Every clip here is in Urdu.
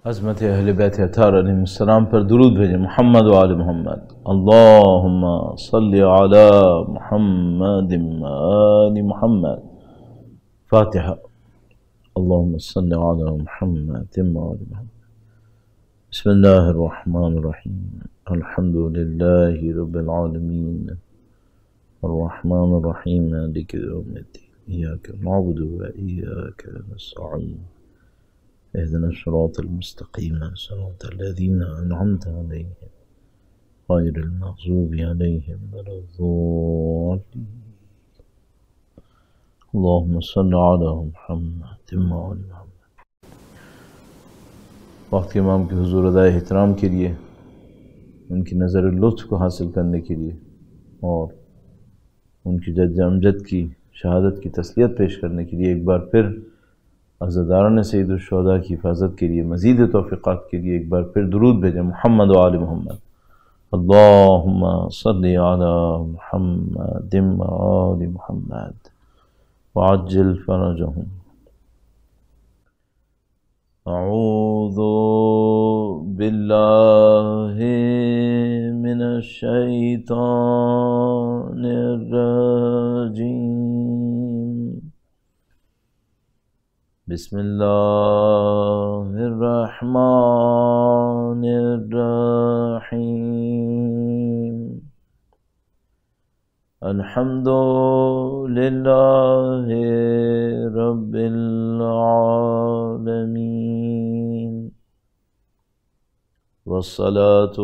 عظمت اہل بیت اطہار علیہ السلام پر درود بھیجیں، محمد و آل محمد۔ اللہم صلی علی محمد و آل محمد۔ فاتحہ۔ اللہم صلی علی محمد و آل محمد۔ بسم اللہ الرحمن الرحیم، الحمد للہ رب العالمین، الرحمن الرحیم، مالک یوم الدین، ایاک نعبد و ایاک نستعین، اهدنا الصراط المستقيم صراط الذين أنعمت عليهم غير المغضوب عليهم ولا الضالين اللهم صل على محمد وآل محمد۔ وقت کے امام کے حضور ادائے احترام کے لیے، ان کی نظر لطف کو حاصل کرنے کے لیے اور ان کی جد امجد کی شہادت کی تسلیت پیش کرنے کے لیے ایک بار پھر عزاداران سید الشہداء کی حفاظت کے لیے، مزید توفیقات کے لیے ایک بار پھر درود بھیجیں، محمد و آل محمد۔ اللہم صلی علی محمد و آل محمد وعجل فرجہم۔ اعوذ باللہ من الشیطان الرجیم، بسم اللہ الرحمن الرحیم، الحمد للہ رب العالمین، والصلاة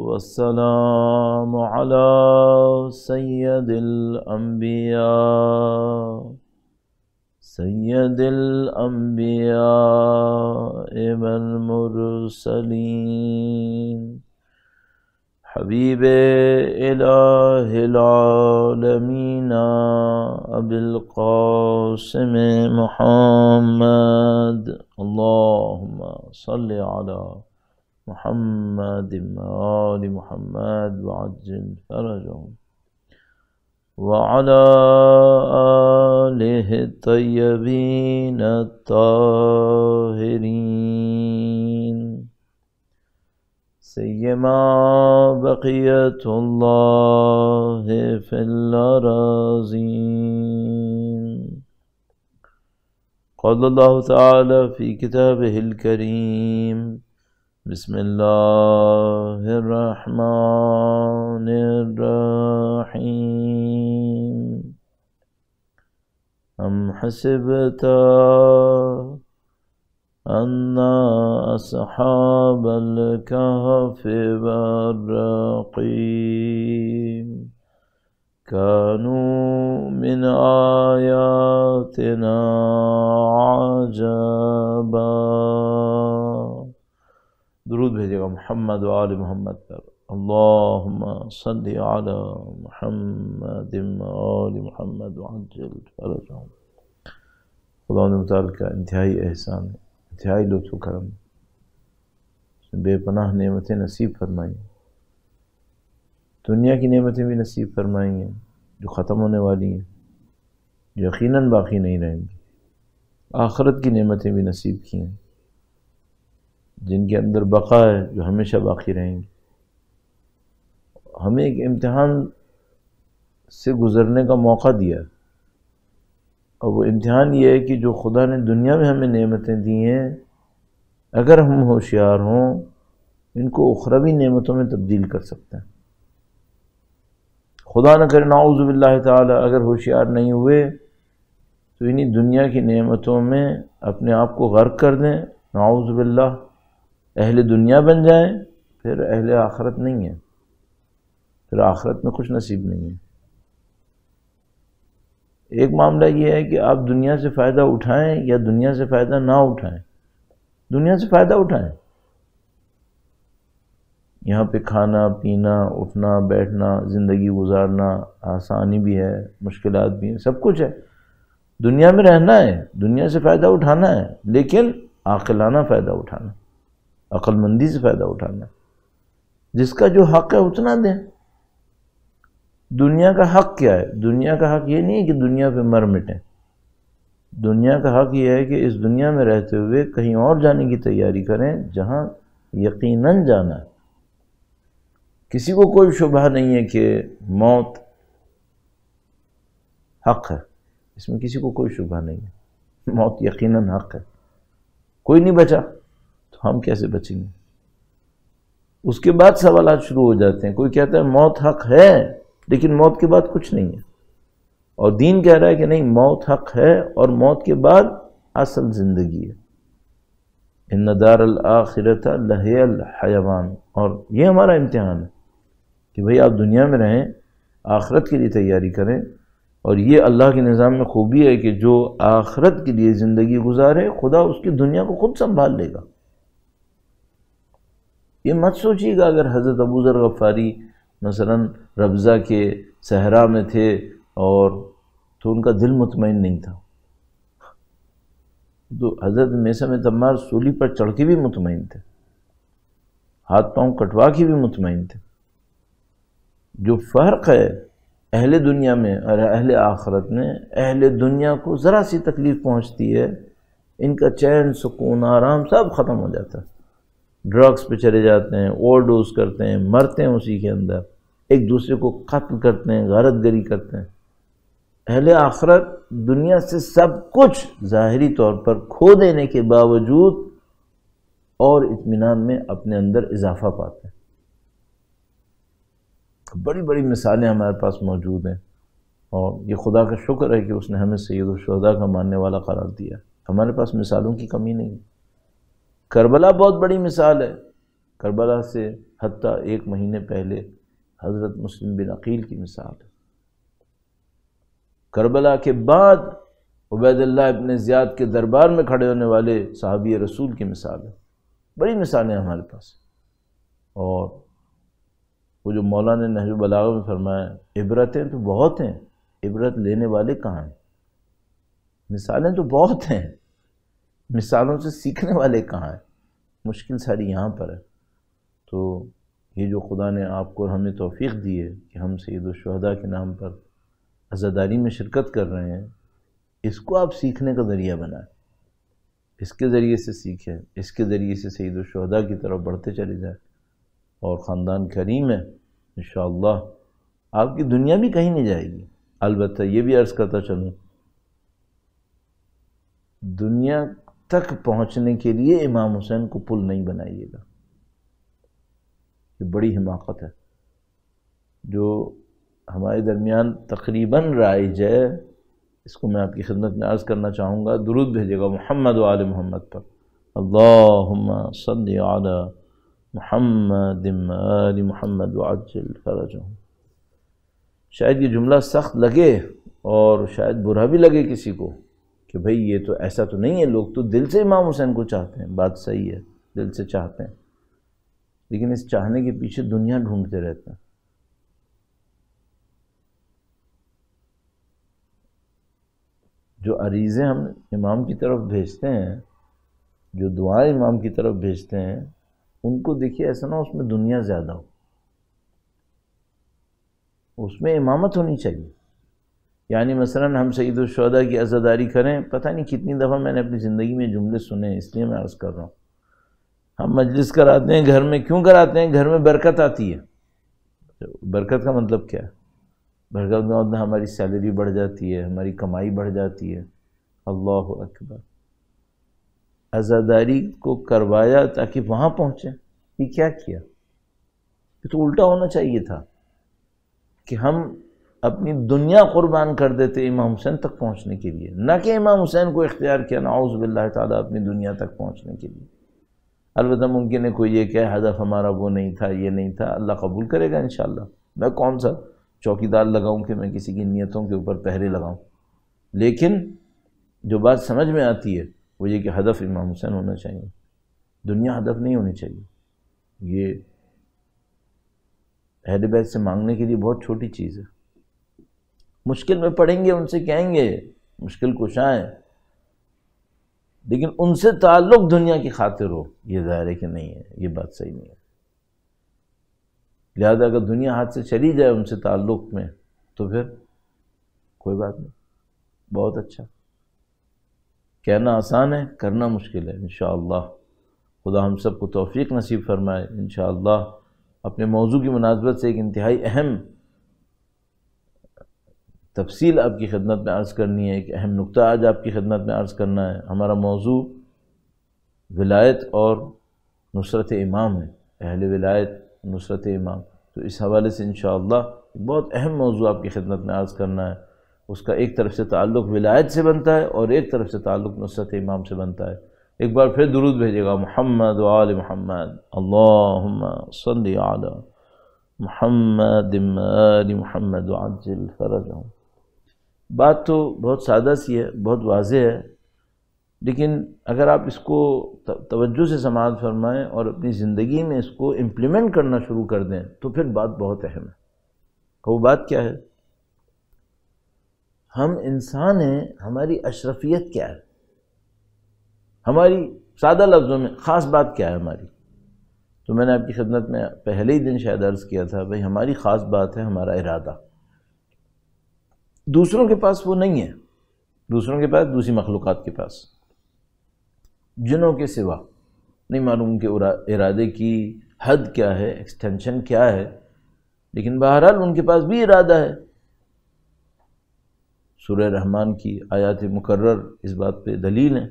والسلام علی سید الانبیاء والمرسلین، حبیب الہ العالمین ابی القاسم محمد۔ اللہم صلی علی محمد وآل محمد وعجل فرجہم، وعلى آلہ الطیبین الطاہرین، سیما بقیت اللہ فی الأراضین۔ قال اللہ تعالی فی کتابہ الکریم، بسم اللہ الرحمن الرحیم، ام حسبت ان اصحاب الکہف والرقیم كانوا من آیاتنا عجبا۔ درود بھیجے گا محمد و آل محمد پر۔ اللہم صلی علی محمد و آل محمد وعجل فرجہم۔ خدا متعال کا انتہائی احسان ہے، انتہائی لطف و کرم، بے پناہ نعمتیں نصیب فرمائی، دنیا کی نعمتیں بھی نصیب فرمائی ہیں جو ختم ہونے والی ہیں، جو یقیناً باقی نہیں رہیں گی، آخرت کی نعمتیں بھی نصیب کی ہیں جن کے اندر بقا ہے، جو ہمیشہ باقی رہیں گی۔ ہمیں ایک امتحان سے گزرنے کا موقع دیا، اور وہ امتحان یہ ہے کہ جو خدا نے دنیا میں ہمیں نعمتیں دی ہیں، اگر ہم ہوشیار ہوں ان کو اخروی نعمتوں میں تبدیل کر سکتے ہیں۔ خدا نہ کرے نعوذ باللہ تعالی اگر ہوشیار نہیں ہوئے تو انہی دنیا کی نعمتوں میں اپنے آپ کو غرق کر دیں، نعوذ باللہ، اہل دنیا بن جائیں، پھر اہل آخرت نہیں ہے، پھر آخرت میں کچھ نصیب نہیں ہے۔ ایک معاملہ یہ ہے کہ آپ دنیا سے فائدہ اٹھائیں یا دنیا سے فائدہ نہ اٹھائیں، دنیا سے فائدہ اٹھائیں۔ یہاں پہ کھانا پینا، اٹھنا بیٹھنا، زندگی گزارنا، آسانی بھی ہے، مشکلات بھی ہیں، سب کچھ ہے، دنیا میں رہنا ہے، دنیا سے فائدہ اٹھانا ہے، لیکن عاقلانہ فائدہ اٹھانا، عقل مندی سے فائدہ اٹھانا، جس کا جو حق ہے اتنا دیں۔ دنیا کا حق کیا ہے؟ دنیا کا حق یہ نہیں ہے کہ دنیا پہ مر مٹیں، دنیا کا حق یہ ہے کہ اس دنیا میں رہتے ہوئے کہیں اور جانے کی تیاری کریں جہاں یقیناً جانا ہے۔ کسی کو کوئی شبہ نہیں ہے کہ موت حق ہے، اس میں کسی کو کوئی شبہ نہیں ہے، موت یقیناً حق ہے۔ کوئی نہیں بچا تو ہم کیسے بچیں گے؟ اس کے بعد سوالات شروع ہو جاتے ہیں۔ کوئی کہتا ہے موت حق ہے لیکن موت کے بعد کچھ نہیں ہے، اور دین کہہ رہا ہے کہ نہیں، موت حق ہے اور موت کے بعد اصل زندگی ہے۔ ان دار الآخرۃ لہی الحیوان، اور یہ ہمارا امتحان ہے کہ بھئی آپ دنیا میں رہیں، آخرت کے لیے تیاری کریں، اور یہ اللہ کے نظام میں خوبی ہے کہ جو آخرت کے لیے زندگی گزارے خدا اس کی دنیا کو خود سنبھال لے گا۔ یہ مت سوچیے گا اگر حضرت ابو ذر غفاری مثلا ربضہ کے صحرا میں تھے اور تو ان کا دل مطمئن نہیں تھا، تو حضرت میثم تمار سولی پر چڑھ کے بھی مطمئن تھے، ہاتھ پاؤں کٹوا کے بھی مطمئن تھے۔ جو فرق ہے اہل دنیا میں اور اہل آخرت میں، اہل دنیا کو ذرا سی تکلیف پہنچتی ہے، ان کا چین سکون آرام سب ختم ہو جاتا ہے، ڈرگز پہ چلے جاتے ہیں، اوور ڈوز کرتے ہیں، مرتے ہیں اسی کے اندر، ایک دوسرے کو قتل کرتے ہیں، غارت گری کرتے ہیں۔ اہل آخرت دنیا سے سب کچھ ظاہری طور پر کھو دینے کے باوجود اور اطمینان میں اپنے اندر اضافہ پاتے ہیں۔ بڑی بڑی مثالیں ہمارے پاس موجود ہیں، اور یہ خدا کا شکر ہے کہ اس نے ہمیں سید الشہداء کا ماننے والا قرار دیا۔ ہمارے پاس مثالوں کی کمی نہیں۔ کربلا بہت بڑی مثال ہے۔ کربلا سے حتیٰ 1 مہینے پہلے حضرت مسلم بن عقیل کی مثال ہے۔ کربلا کے بعد عبید اللہ ابن زیاد کے دربار میں کھڑے ہونے والے صحابی رسول کی مثال ہے۔ بڑی مثالیں ہمارے پاس۔ اور وہ جو مولانا نہج البلاغہ میں فرمایا، عبرتیں تو بہت ہیں، عبرت لینے والے کہاں ہیں؟ مثالیں تو بہت ہیں، مثالوں سے سیکھنے والے کہاں ہیں؟ مشکل ساری یہاں پر ہے۔ تو یہ جو خدا نے آپ کو ہمیں توفیق دی ہے کہ ہم سید الشہداء کے نام پر عزاداری میں شرکت کر رہے ہیں، اس کو آپ سیکھنے کا ذریعہ بنائیں، اس کے ذریعے سے سیکھیں، اس کے ذریعے سے سید الشہداء کی طرف بڑھتے چلے جائیں، اور خاندان کریم ہے انشاءاللہ آپ کی دنیا بھی کہیں نہیں جائے گی۔ البتہ یہ بھی عرض کرتا چلوں، دنیا تک پہنچنے کے لیے امام حسین کو پل نہیں بنائیے گا، یہ بڑی حماقت ہے۔ جو ہمارے درمیان تقریباً رائج ہے، اس کو میں آپ کی خدمت میں عرض کرنا چاہوں گا۔ درود بھیجے گا محمد و آل محمد پر، اللہم صلی علی محمد آل محمد وعجل فرجہم۔ شاید یہ جملہ سخت لگے اور شاید برا بھی لگے کسی کو کہ بھئی یہ تو ایسا تو نہیں ہے، لوگ تو دل سے امام حسین کو چاہتے ہیں۔ بات صحیح ہے، دل سے چاہتے ہیں، لیکن اس چاہنے کے پیچھے دنیا ڈھونڈتے رہتے ہیں۔ جو عریضیں ہم امام کی طرف بھیجتے ہیں، جو دعائیں امام کی طرف بھیجتے ہیں، ان کو دیکھیے ایسا نہ اس میں دنیا زیادہ ہو، اس میں امامت ہونی چاہیے۔ یعنی مثلا ہم سید الشہداء کی عزاداری کریں، پتہ نہیں کتنی دفعہ میں نے اپنی زندگی میں جملے سنے ہیں، اس لیے میں عرض کر رہا ہوں۔ ہم مجلس کراتے ہیں گھر میں، کیوں کراتے ہیں؟ گھر میں برکت آتی ہے۔ برکت کا مطلب کیا ہے؟ برکت کا مطلب ہماری سیلری بڑھ جاتی ہے، ہماری کمائی بڑھ جاتی ہے۔ اللہ اکبر! عزاداری کو کروایا تاکہ وہاں پہنچیں، یہ کیا کیا؟ یہ تو الٹا ہونا چاہیے تھا کہ ہم اپنی دنیا قربان کر دیتے امام حسین تک پہنچنے کے لیے، نہ کہ امام حسین کو اختیار کیا نعوذ باللہ تعالیٰ اپنی دنیا تک پہنچنے کے لیے۔ البتہ ممکن ہے کوئی یہ کہ ہدف ہمارا وہ نہیں تھا، یہ نہیں تھا، اللہ قبول کرے گا انشاءاللہ۔ میں کون سا چوکیدار لگاؤں کہ میں کسی کی نیتوں کے اوپر پہرے لگاؤں، لیکن جو بات سمجھ میں آتی ہے وہ یہ کہ ہدف امام حسین ہونا چاہیے، دنیا ہدف نہیں ہونی چاہیے۔ یہ اہل بیت سے مانگنے کے لیے بہت چھوٹی چیز ہے۔ مشکل میں پڑیں گے، ان سے کہیں گے مشکل کشا ہیں، لیکن ان سے تعلق دنیا کی خاطر ہو، یہ ظاہر ہے کہ نہیں ہے، یہ بات صحیح نہیں ہے۔ لہذا اگر دنیا ہاتھ سے چلی جائے ان سے تعلق میں تو پھر کوئی بات نہیں، بہت اچھا۔ کہنا آسان ہے، کرنا مشکل ہے۔ انشاءاللہ خدا ہم سب کو توفیق نصیب فرمائے۔ انشاءاللہ اپنے موضوع کی مناسبت سے ایک انتہائی اہم تفصیل آپ کی خدمت میں عرض کرنی ہے، ایک اہم نقطہ آج آپ کی خدمت میں عرض کرنا ہے۔ ہمارا موضوع ولایت اور نصرت امام ہے، اہل ولایت، نصرت امام۔ تو اس حوالے سے انشاءاللہ بہت اہم موضوع آپ کی خدمت میں عرض کرنا ہے۔ اس کا ایک طرف سے تعلق ولایت سے بنتا ہے اور ایک طرف سے تعلق نصرت امام سے بنتا ہے۔ ایک بار پھر درود بھیجے گا، محمد و آل محمد، اللہم صلی علی محمد آل محمد وعجل فرجہم۔ بات تو بہت سادہ سی ہے، بہت واضح ہے، لیکن اگر آپ اس کو توجہ سے سماعت فرمائیں اور اپنی زندگی میں اس کو امپلیمنٹ کرنا شروع کر دیں تو پھر بات بہت اہم ہے۔ وہ بات کیا ہے؟ ہم انسان ہیں، ہماری اشرفیت کیا ہے؟ ہماری سادہ لفظوں میں خاص بات کیا ہے ہماری؟ تو میں نے آپ کی خدمت میں پہلے ہی دن شاید عرض کیا تھا، بھئی ہماری خاص بات ہے ہمارا ارادہ۔ دوسروں کے پاس وہ نہیں ہے، دوسروں کے پاس، دوسری مخلوقات کے پاس، جنوں کے سوا نہیں معلوم کہ ارادے کی حد کیا ہے، ایکسٹینشن کیا ہے، لیکن بہرحال ان کے پاس بھی ارادہ ہے۔ سورہ رحمان کی آیات مکرر اس بات پہ دلیل ہیں۔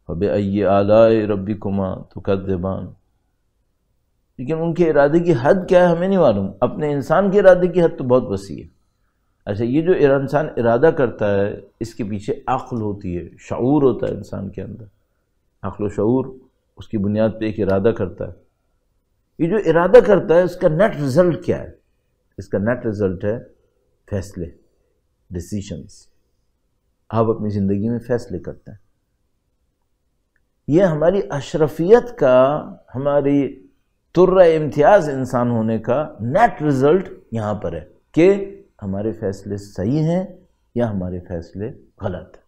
فَبِأَيِّ آلَاءِ رَبِّكُمَا تُكَذِّبَانِ، لیکن ان کے ارادے کی حد کیا ہے ہمیں نہیں معلوم۔ اپنے انسان کے ارادے کی حد تو بہت وسیع ہے۔ اچھا، یہ جو انسان ارادہ کرتا ہے اس کے پیچھے عقل ہوتی ہے، شعور ہوتا ہے انسان کے اندر، عقل و شعور اس کی بنیاد پہ ایک ارادہ کرتا ہے۔ یہ جو ارادہ کرتا ہے اس کا نیٹ رزلٹ کیا ہے؟ اس کا نیٹ رزلٹ ہے فیصلے، ڈیسیشنز۔ آپ اپنی زندگی میں فیصلے کرتے ہیں۔ یہ ہماری اشرفیت کا، ہماری ترہ امتیاز انسان ہونے کا نیٹ رزلٹ یہاں پر ہے کہ ہمارے فیصلے صحیح ہیں یا ہمارے فیصلے غلط ہیں۔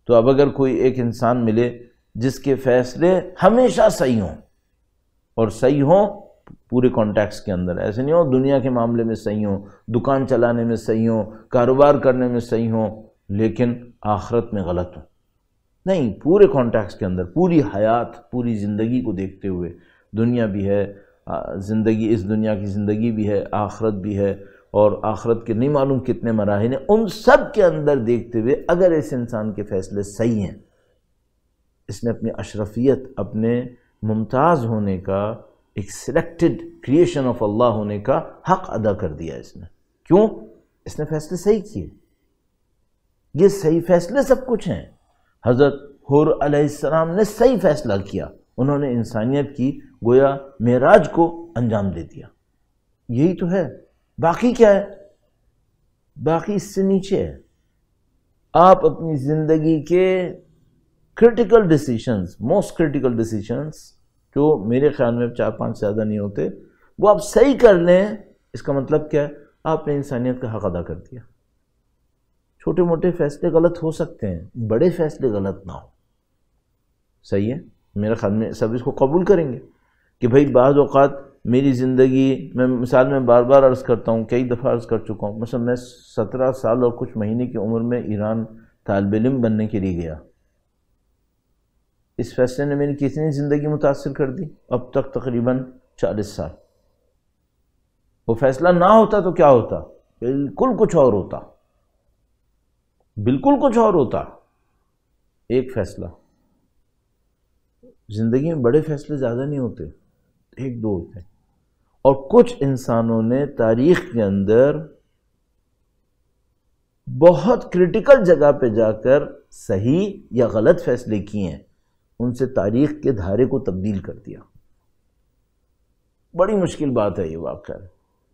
تو اب اگر کوئی ایک انسان ملے جس کے فیصلے ہمیشہ صحیح ہوں، اور صحیح ہوں پورے کانٹیکس کے اندر، ایسے نہیں ہو دنیا کے معاملے میں صحیح ہوں، دکان چلانے میں صحیح ہوں، کاروبار کرنے میں صحیح ہوں، لیکن آخرت میں غلط ہوں، نہیں، پورے کانٹیکس کے اندر، پوری حیات، پوری زندگی کو دیکھتے ہوئے، دنیا بھی ہے، زندگی، اس دنیا کی زندگی بھی ہے، آخرت بھی ہے، اور آخرت کے نہیں معلوم کتنے مراحل ہیں، ان سب کے اندر دیکھتے ہوئے اگر اس انسان کے فیصلے صحیح ہیں، اس نے اپنی اشرفیت، اپنے ممتاز ہونے کا، ایک سلیکٹڈ کریشن آف اللہ ہونے کا حق ادا کر دیا اس نے۔ کیوں؟ اس نے فیصلے صحیح کیے۔ یہ صحیح فیصلے سب کچھ ہیں۔ حضرت حور علیہ السلام نے صحیح فیصلہ کیا، انہوں نے انسانیت کی گویا معراج کو انجام دے دیا۔ یہی تو ہے، باقی کیا ہے؟ باقی اس سے نیچے ہے۔ آپ اپنی زندگی کے critical decisions, most critical decisions, جو میرے خیال میں 4-5 زیادہ نہیں ہوتے، وہ آپ صحیح کر لیں، اس کا مطلب کیا ہے؟ آپ نے انسانیت کا حق ادا کر دیا۔ چھوٹے موٹے فیصلے غلط ہو سکتے ہیں، بڑے فیصلے غلط نہ ہو۔ صحیح ہے؟ میرے خیال میں سب اس کو قبول کریں گے کہ بھئی بعض اوقات میری زندگی میں، مثال میں بار بار عرض کرتا ہوں، کئی دفعہ عرض کر چکا ہوں، مثلا میں 17 سال اور کچھ مہینے کی عمر میں ایران طالب علم بننے کے لیے گیا۔ اس فیصلے نے میری کتنی زندگی متاثر کر دی؟ اب تک تقریباً 40 سال۔ وہ فیصلہ نہ ہوتا تو کیا ہوتا؟ بالکل کچھ اور ہوتا، بالکل کچھ اور ہوتا۔ ایک فیصلہ، زندگی میں بڑے فیصلے زیادہ نہیں ہوتے، ایک دو ہوتے ہیں، اور کچھ انسانوں نے تاریخ کے اندر بہت کرٹیکل جگہ پہ جا کر صحیح یا غلط فیصلے کیے ہیں، ان سے تاریخ کے دھارے کو تبدیل کر دیا۔ بڑی مشکل بات ہے یہ واقعہ۔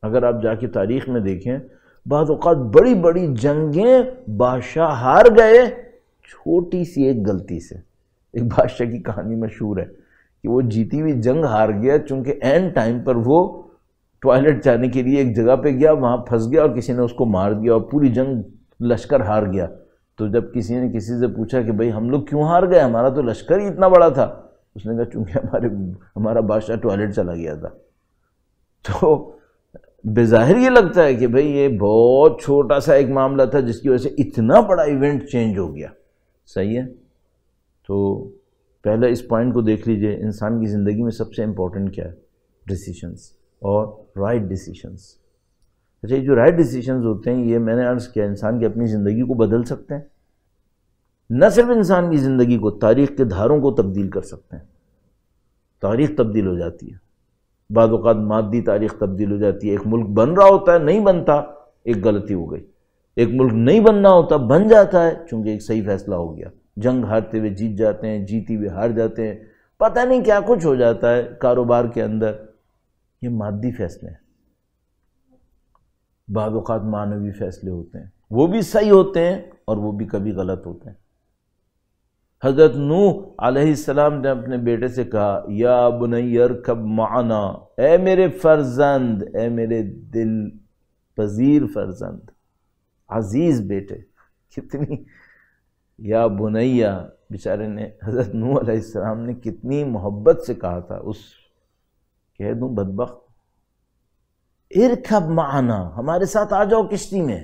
اگر آپ جا کے تاریخ میں دیکھیں، بعض اوقات بڑی بڑی جنگیں بادشاہ ہار گئے چھوٹی سی ایک غلطی سے۔ ایک بادشاہ کی کہانی مشہور ہے کہ وہ جیتی ہوئی جنگ ہار گیا، چونکہ اینڈ ٹائم پر وہ ٹوائلٹ جانے کے لیے ایک جگہ پہ گیا، وہاں پھنس گیا اور کسی نے اس کو مار دیا اور پوری جنگ لشکر ہار گیا۔ تو جب کسی نے کسی سے پوچھا کہ بھئی ہم لوگ کیوں ہار گئے، ہمارا تو لشکر ہی اتنا بڑا تھا، اس نے کہا چونکہ ہمارا بادشاہ ٹوائلٹ چلا گیا تھا۔ تو بظاہر یہ لگتا ہے کہ بھئی یہ بہت چھوٹا سا ایک معاملہ تھا جس کی وجہ سے اتنا بڑا ایونٹ چینج ہو گیا. صحیح ہے. تو پہلے اس پوائنٹ کو دیکھ لیجئے، انسان کی زندگی میں سب سے امپورٹنٹ کیا ہے؟ ڈیسیشنز اور رائٹ ڈیسیشنز. اچھا، یہ جو رائٹ ڈیسیشنز ہوتے ہیں، یہ میں نے عرض کیا انسان کی اپنی زندگی کو بدل سکتے ہیں. نہ صرف انسان کی زندگی کو، تاریخ کے دھاروں کو تبدیل کر سکتے ہیں. تاریخ تبدیل ہو جاتی ہے، بعض اوقات مادی تاریخ تبدیل ہو جاتی ہے. ایک ملک بن رہا ہوتا ہے، نہیں بنتا، ایک غلطی ہو گئی. ایک ملک نہیں بننا ہوتا، بن جاتا ہے چونکہ ایک صحیح فیصلہ ہو گیا. جنگ ہارتے ہوئے جیت جاتے ہیں، جیتی ہوئے ہار جاتے ہیں، پتہ نہیں کیا کچھ ہو جاتا ہے کاروبار کے اندر. یہ مادی فیصلے ہیں. بعض اوقات معنوی فیصلے ہوتے ہیں، وہ بھی صحیح ہوتے ہیں اور وہ بھی کبھی غلط ہوتے ہیں. حضرت نوح علیہ السلام نے اپنے بیٹے سے کہا، یا بنی ارکب معنا، اے میرے فرزند، اے میرے دل پذیر فرزند، عزیز بیٹے. کتنی یا بنیہ، بیچارے نے حضرت نوح علیہ السلام نے کتنی محبت سے کہا تھا. اس کہہ دوں بدبخت، ارکب معنا، ہمارے ساتھ آ جاؤ کشتی میں.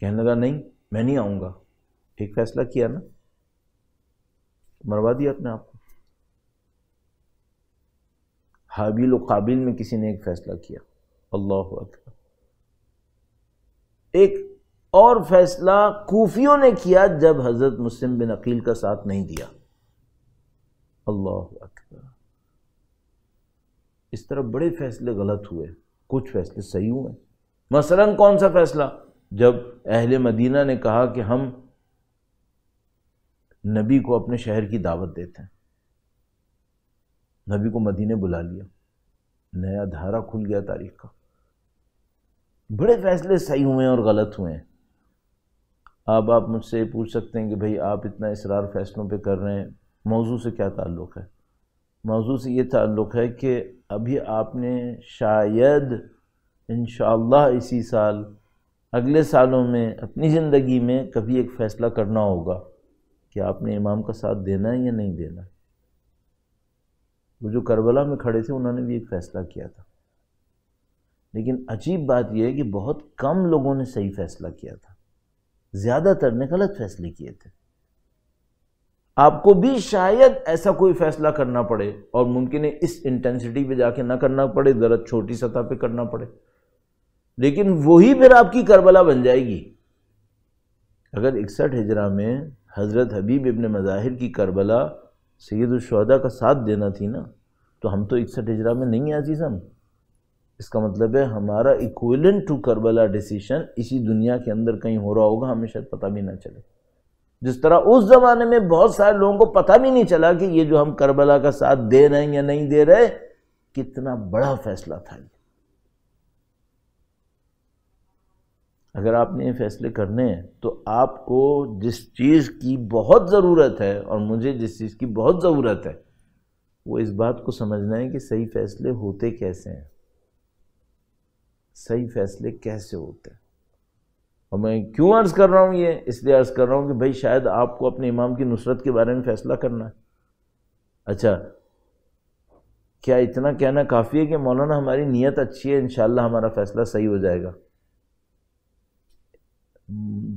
کہنے لگا نہیں، میں نہیں آؤں گا. ایک فیصلہ کیا نا، مروا دیا اپنے آپ کو. حابیل و قابیل میں کسی نے ایک فیصلہ کیا. اللہ اکبر. ایک اور فیصلہ کوفیوں نے کیا جب حضرت مسلم بن عقیل کا ساتھ نہیں دیا. اللہ اکبر. اس طرح بڑے فیصلے غلط ہوئے، کچھ فیصلے صحیح ہوئے. مثلا کون سا فیصلہ؟ جب اہل مدینہ نے کہا کہ ہم نبی کو اپنے شہر کی دعوت دیتے ہیں، نبی کو مدینے بلا لیا، نیا دھارا کھل گیا تاریخ کا. بڑے فیصلے صحیح ہوئے اور غلط ہوئے ہیں. اب آپ مجھ سے پوچھ سکتے ہیں کہ بھئی آپ اتنا اصرار فیصلوں پہ کر رہے ہیں، موضوع سے کیا تعلق ہے؟ موضوع سے یہ تعلق ہے کہ ابھی آپ نے شاید انشاءاللہ اسی سال، اگلے سالوں میں، اپنی زندگی میں کبھی ایک فیصلہ کرنا ہوگا کہ آپ نے امام کا ساتھ دینا ہے یا نہیں دینا. وہ جو کربلا میں کھڑے تھے انہوں نے بھی ایک فیصلہ کیا تھا، لیکن عجیب بات یہ ہے کہ بہت کم لوگوں نے صحیح فیصلہ کیا تھا، زیادہ تر نے غلط فیصلے کیے تھے. آپ کو بھی شاید ایسا کوئی فیصلہ کرنا پڑے، اور ممکن ہے اس انٹینسٹی پہ جا کے نہ کرنا پڑے، ذرا چھوٹی سطح پہ کرنا پڑے، لیکن وہی پھر آپ کی کربلا بن جائے گی. اگر 61 ہجرہ میں حضرت حبیب ابن مظاہر کی کربلا سید الشہداء کا ساتھ دینا تھی نا، تو ہم تو 61 ہجرہ میں نہیں ہیں عزیزم. اس کا مطلب ہے ہمارا ایکویلنٹ ٹو کربلا ڈیسیشن اسی دنیا کے اندر کہیں ہو رہا ہوگا، ہمیں شاید پتہ بھی نہ چلے. جس طرح اس زمانے میں بہت سارے لوگوں کو پتہ بھی نہیں چلا کہ یہ جو ہم کربلا کا ساتھ دے رہے ہیں یا نہیں دے رہے، کتنا بڑا فیصلہ تھا. اگر آپ نے یہ فیصلے کرنے ہیں تو آپ کو جس چیز کی بہت ضرورت ہے، اور مجھے جس چیز کی بہت ضرورت ہے، وہ اس بات کو سمجھنا ہے کہ صحیح فیصلے ہوتے کیسے ہیں، صحیح فیصلے کیسے ہوتے ہیں. اور میں کیوں عرض کر رہا ہوں یہ؟ اس لیے عرض کر رہا ہوں کہ بھائی شاید آپ کو اپنے امام کی نصرت کے بارے میں فیصلہ کرنا ہے. اچھا، کیا اتنا کہنا کافی ہے کہ مولانا ہماری نیت اچھی ہے، انشاءاللہ ہمارا فیصلہ صحیح ہو جائے گا؟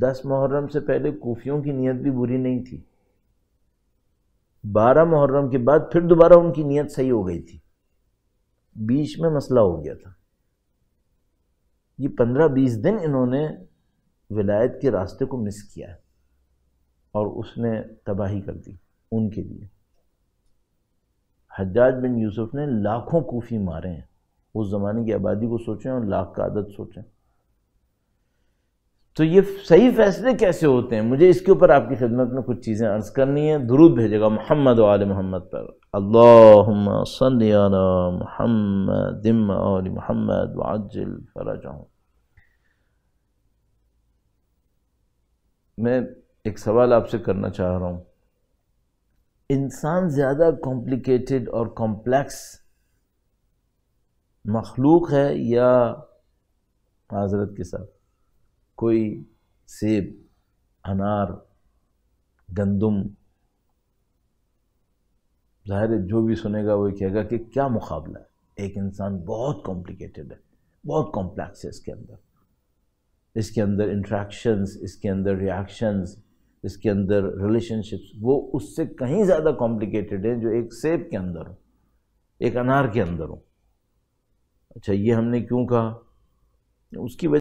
10 محرم سے پہلے کوفیوں کی نیت بھی بری نہیں تھی، 12 محرم کے بعد پھر دوبارہ ان کی نیت صحیح ہو گئی تھی، بیچ میں مسئلہ ہو گیا تھا. یہ 15-20 دن انہوں نے ولایت کے راستے کو مس کیا ہے، اور اس نے تباہی کر دی ان کے لیے. حجاج بن یوسف نے لاکھوں کوفی مارے ہیں. اس زمانے کی آبادی کو سوچیں اور لاکھ کا عدد سوچیں. تو یہ صحیح فیصلے کیسے ہوتے ہیں؟ مجھے اس کے اوپر آپ کی خدمت میں کچھ چیزیں عرض کرنی ہیں. درود بھیجے گا محمد و آل محمد پر. اللہم صلی علی محمد و آل محمد وعجل فرجہم. میں ایک سوال آپ سے کرنا چاہ رہا ہوں. انسان زیادہ کمپلیکیٹڈ اور کمپلیکس مخلوق ہے یا معذرت کے ساتھ کوئی سیب، انار، گندم؟ ظاہر ہے جو بھی سنے گا وہ کہے گا کہ کیا مقابلہ ہے، ایک انسان بہت کمپلیکیٹڈ ہے. بہت کمپلیکس ہے اس کے اندر انٹریکشنز، اس کے اندر ریاکشنز، اس کے اندر ریلیشن شپس، وہ اس سے کہیں زیادہ کمپلیکیٹڈ ہیں جو ایک سیب کے اندر ہو، ایک انار کے اندر ہو۔ اچھا یہ ہم نے کیوں کہا؟ اس کی وجہ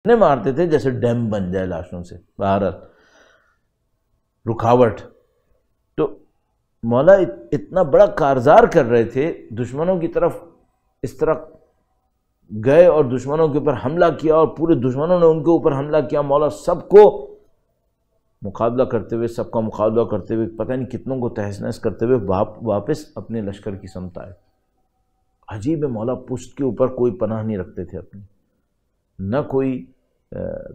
مارتے تھے جیسے ڈیم بن جائے لاشوں سے، بہرحال رکاوٹ۔ تو مولا اتنا بڑا کارزار کر رہے تھے، دشمنوں کی طرف اس طرح گئے اور دشمنوں کے اوپر حملہ کیا، اور پورے دشمنوں نے ان کے اوپر حملہ کیا۔ مولا سب کو مقابلہ کرتے ہوئے، سب کا مقابلہ کرتے ہوئے، پتہ نہیں کتنوں کو تہس نہس کرتے ہوئے واپس اپنے لشکر کی سمت آئے۔ عجیب ہے، مولا پشت کے اوپر کوئی پناہ نہیں رکھتے تھے اپنی، نہ کوئی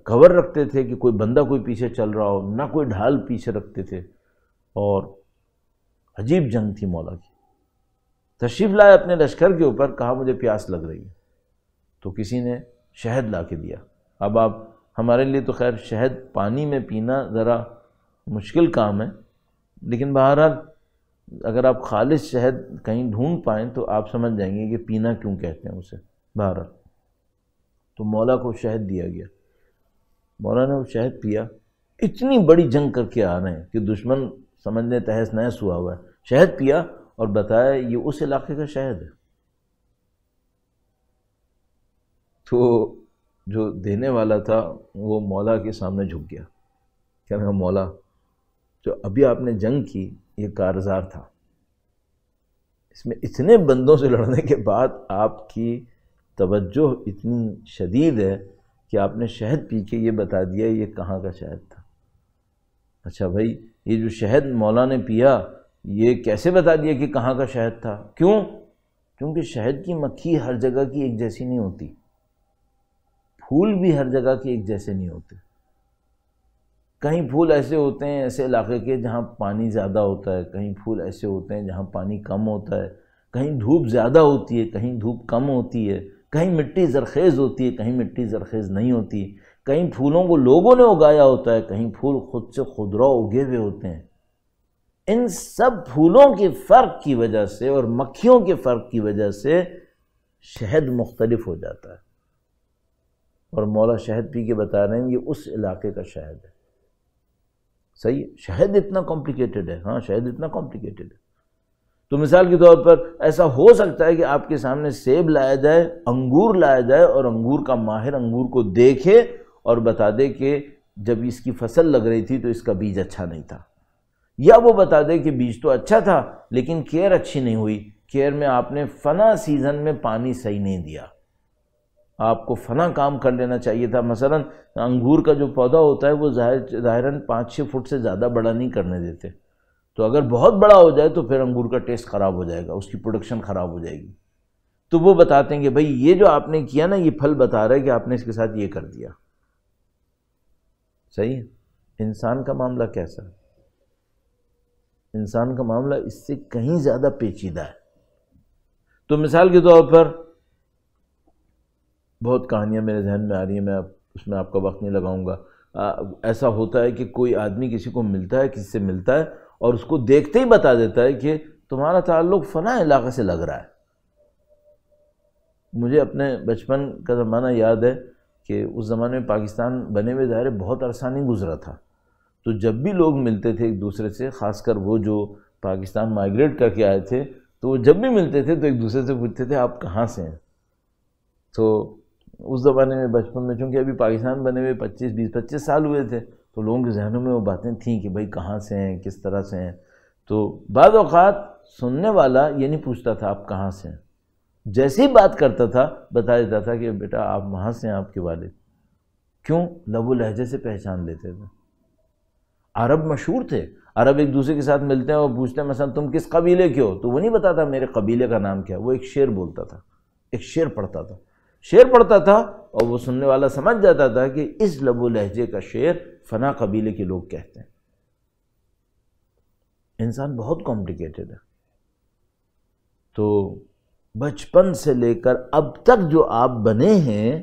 کور رکھتے تھے کہ کوئی بندہ کوئی پیچھے چل رہا ہو، نہ کوئی ڈھال پیچھے رکھتے تھے، اور عجیب جنگ تھی مولا کی۔ تشریف لائے اپنے لشکر کے اوپر، کہا مجھے پیاس لگ رہی ہے، تو کسی نے شہد لا کے دیا۔ اب آپ ہمارے لیے تو خیر شہد پانی میں پینا ذرا مشکل کام ہے، لیکن بہرحال اگر آپ خالص شہد کہیں ڈھونڈ پائیں تو آپ سمجھ جائیں گے کہ پینا کیوں کہتے ہیں اسے۔ بہرحال تو مولا کو شہد دیا گیا، مولا نے وہ شہد پیا۔ اتنی بڑی جنگ کر کے آ رہے ہیں کہ دشمن سمجھنے تہس نہس ہوا ہوا ہے، شہد پیا اور بتایا یہ اس علاقے کا شہد ہے۔ تو جو دینے والا تھا وہ مولا کے سامنے جھک گیا، کہنے لگا مولا جو ابھی آپ نے جنگ کی یہ کارزار تھا، اس میں اتنے بندوں سے لڑنے کے بعد آپ کی توجہ اتنی شدید ہے کہ آپ نے شہد پی کے یہ بتا دیا یہ کہاں کا شہد تھا۔ اچھا بھائی یہ جو شہد مولا نے پیا یہ کیسے بتا دیا کہ کہاں کا شہد تھا؟ کیوں؟ کیونکہ شہد کی مکھی ہر جگہ کی ایک جیسی نہیں ہوتی، پھول بھی ہر جگہ کے ایک جیسے نہیں ہوتے۔ کہیں پھول ایسے ہوتے ہیں ایسے علاقے کے جہاں پانی زیادہ ہوتا ہے، کہیں پھول ایسے ہوتے ہیں جہاں پانی کم ہوتا ہے، کہیں دھوپ زیادہ ہوتی ہے، کہیں دھوپ کم ہوتی ہے، کہیں مٹی زرخیز ہوتی ہے، کہیں مٹی زرخیز نہیں ہوتی، کہیں پھولوں کو لوگوں نے اگایا ہوتا ہے، کہیں پھول خود سے خودرو اگے ہوئے ہوتے ہیں۔ ان سب پھولوں کے فرق کی وجہ سے اور مکھیوں کے فرق کی وجہ سے شہد مختلف ہو جاتا ہے، اور مولا شہد پی کے بتا رہے ہیں یہ اس علاقے کا شہد ہے۔ صحیح، شہد اتنا کمپلیکیٹڈ ہے، ہاں شہد اتنا کمپلیکیٹڈ ہے۔ تو مثال کے طور پر ایسا ہو سکتا ہے کہ آپ کے سامنے سیب لایا جائے، انگور لایا جائے، اور انگور کا ماہر انگور کو دیکھے اور بتا دے کہ جب اس کی فصل لگ رہی تھی تو اس کا بیج اچھا نہیں تھا، یا وہ بتا دے کہ بیج تو اچھا تھا لیکن کیئر اچھی نہیں ہوئی، کیئر میں آپ نے فنا سیزن میں پانی صحیح نہیں دیا، آپ کو فنا کام کر لینا چاہیے تھا۔ مثلا انگور کا جو پودا ہوتا ہے وہ ظاہراً 5-6 فٹ سے زیادہ بڑا نہیں کرنے دیتے، تو اگر بہت بڑا ہو جائے تو پھر انگور کا ٹیسٹ خراب ہو جائے گا، اس کی پروڈکشن خراب ہو جائے گی۔ تو وہ بتاتے ہیں کہ بھئی یہ جو آپ نے کیا نا یہ پھل بتا رہا ہے کہ آپ نے اس کے ساتھ یہ کر دیا۔ صحیح ہے۔ انسان کا معاملہ کیسا ہے؟ انسان کا معاملہ اس سے کہیں زیادہ پیچیدہ ہے۔ تو مثال کے طور پر بہت کہانیاں میرے ذہن میں آ رہی ہیں، میں اس میں آپ کا وقت نہیں لگاؤں گا۔ ایسا ہوتا ہے کہ کوئی آدمی کسی کو ملتا ہے، کسی سے ملتا ہے اور اس کو دیکھتے ہی بتا دیتا ہے کہ تمہارا تعلق فلاں علاقے سے لگ رہا ہے۔ مجھے اپنے بچپن کا زمانہ یاد ہے کہ اس زمانے میں پاکستان بنے ہوئے ظاہر بہت عرصہ نہیں گزرا تھا، تو جب بھی لوگ ملتے تھے ایک دوسرے سے، خاص کر وہ جو پاکستان مائیگریٹ کر کے آئے تھے، تو وہ جب بھی ملتے تھے تو ایک دوسرے سے پوچھتے تھے آپ کہاں سے ہیں۔ تو اس زمانے میں بچپن میں چونکہ ابھی پاکستان بنے ہوئے 25 سال ہوئے تھے، تو لوگوں کے ذہنوں میں وہ باتیں تھیں کہ بھئی کہاں سے ہیں، کس طرح سے ہیں۔ تو بعض اوقات سننے والا یہ نہیں پوچھتا تھا آپ کہاں سے ہیں، جیسے ہی بات کرتا تھا بتا دیتا تھا کہ بیٹا آپ وہاں سے ہیں، آپ کے والد. کیوں؟ لب و لہجے سے پہچان لیتے تھے. عرب مشہور تھے، عرب ایک دوسرے کے ساتھ ملتے ہیں اور پوچھتے ہیں مثلا تم کس قبیلے کے ہو، تو وہ نہیں بتاتا میرے قبیلے کا نام کیا، وہ ایک شعر بولتا تھا، ایک شعر پڑھتا تھا، شعر پڑھتا تھا اور وہ سننے والا سمجھ جاتا تھا کہ اس لب و لہجے کا شعر فلاں قبیلے کے لوگ کہتے ہیں. انسان بہت کمپلیکیٹڈ ہے. تو بچپن سے لے کر اب تک جو آپ بنے ہیں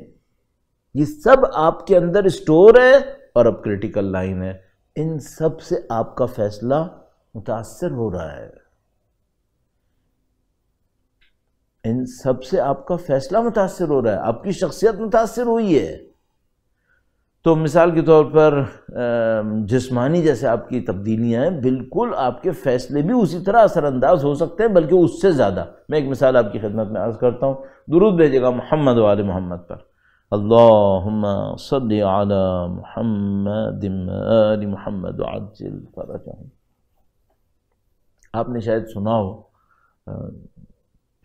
یہ سب آپ کے اندر اسٹور ہے، اور اب کریٹیکل لائن ہے، ان سب سے آپ کا فیصلہ متاثر ہو رہا ہے. ان سب سے آپ کا فیصلہ متاثر ہو رہا ہے، آپ کی شخصیت متاثر ہوئی ہے. تو مثال کے طور پر جسمانی جیسے آپ کی تبدیلیاں ہیں، بالکل آپ کے فیصلے بھی اسی طرح اثر انداز ہو سکتے ہیں، بلکہ اس سے زیادہ. میں ایک مثال آپ کی خدمت میں عرض کرتا ہوں. درود بھیجے گا محمد و آل محمد پر. اللہم صلی علی محمد آل محمد عجل فرجہم. آپ نے شاید سنا ہو،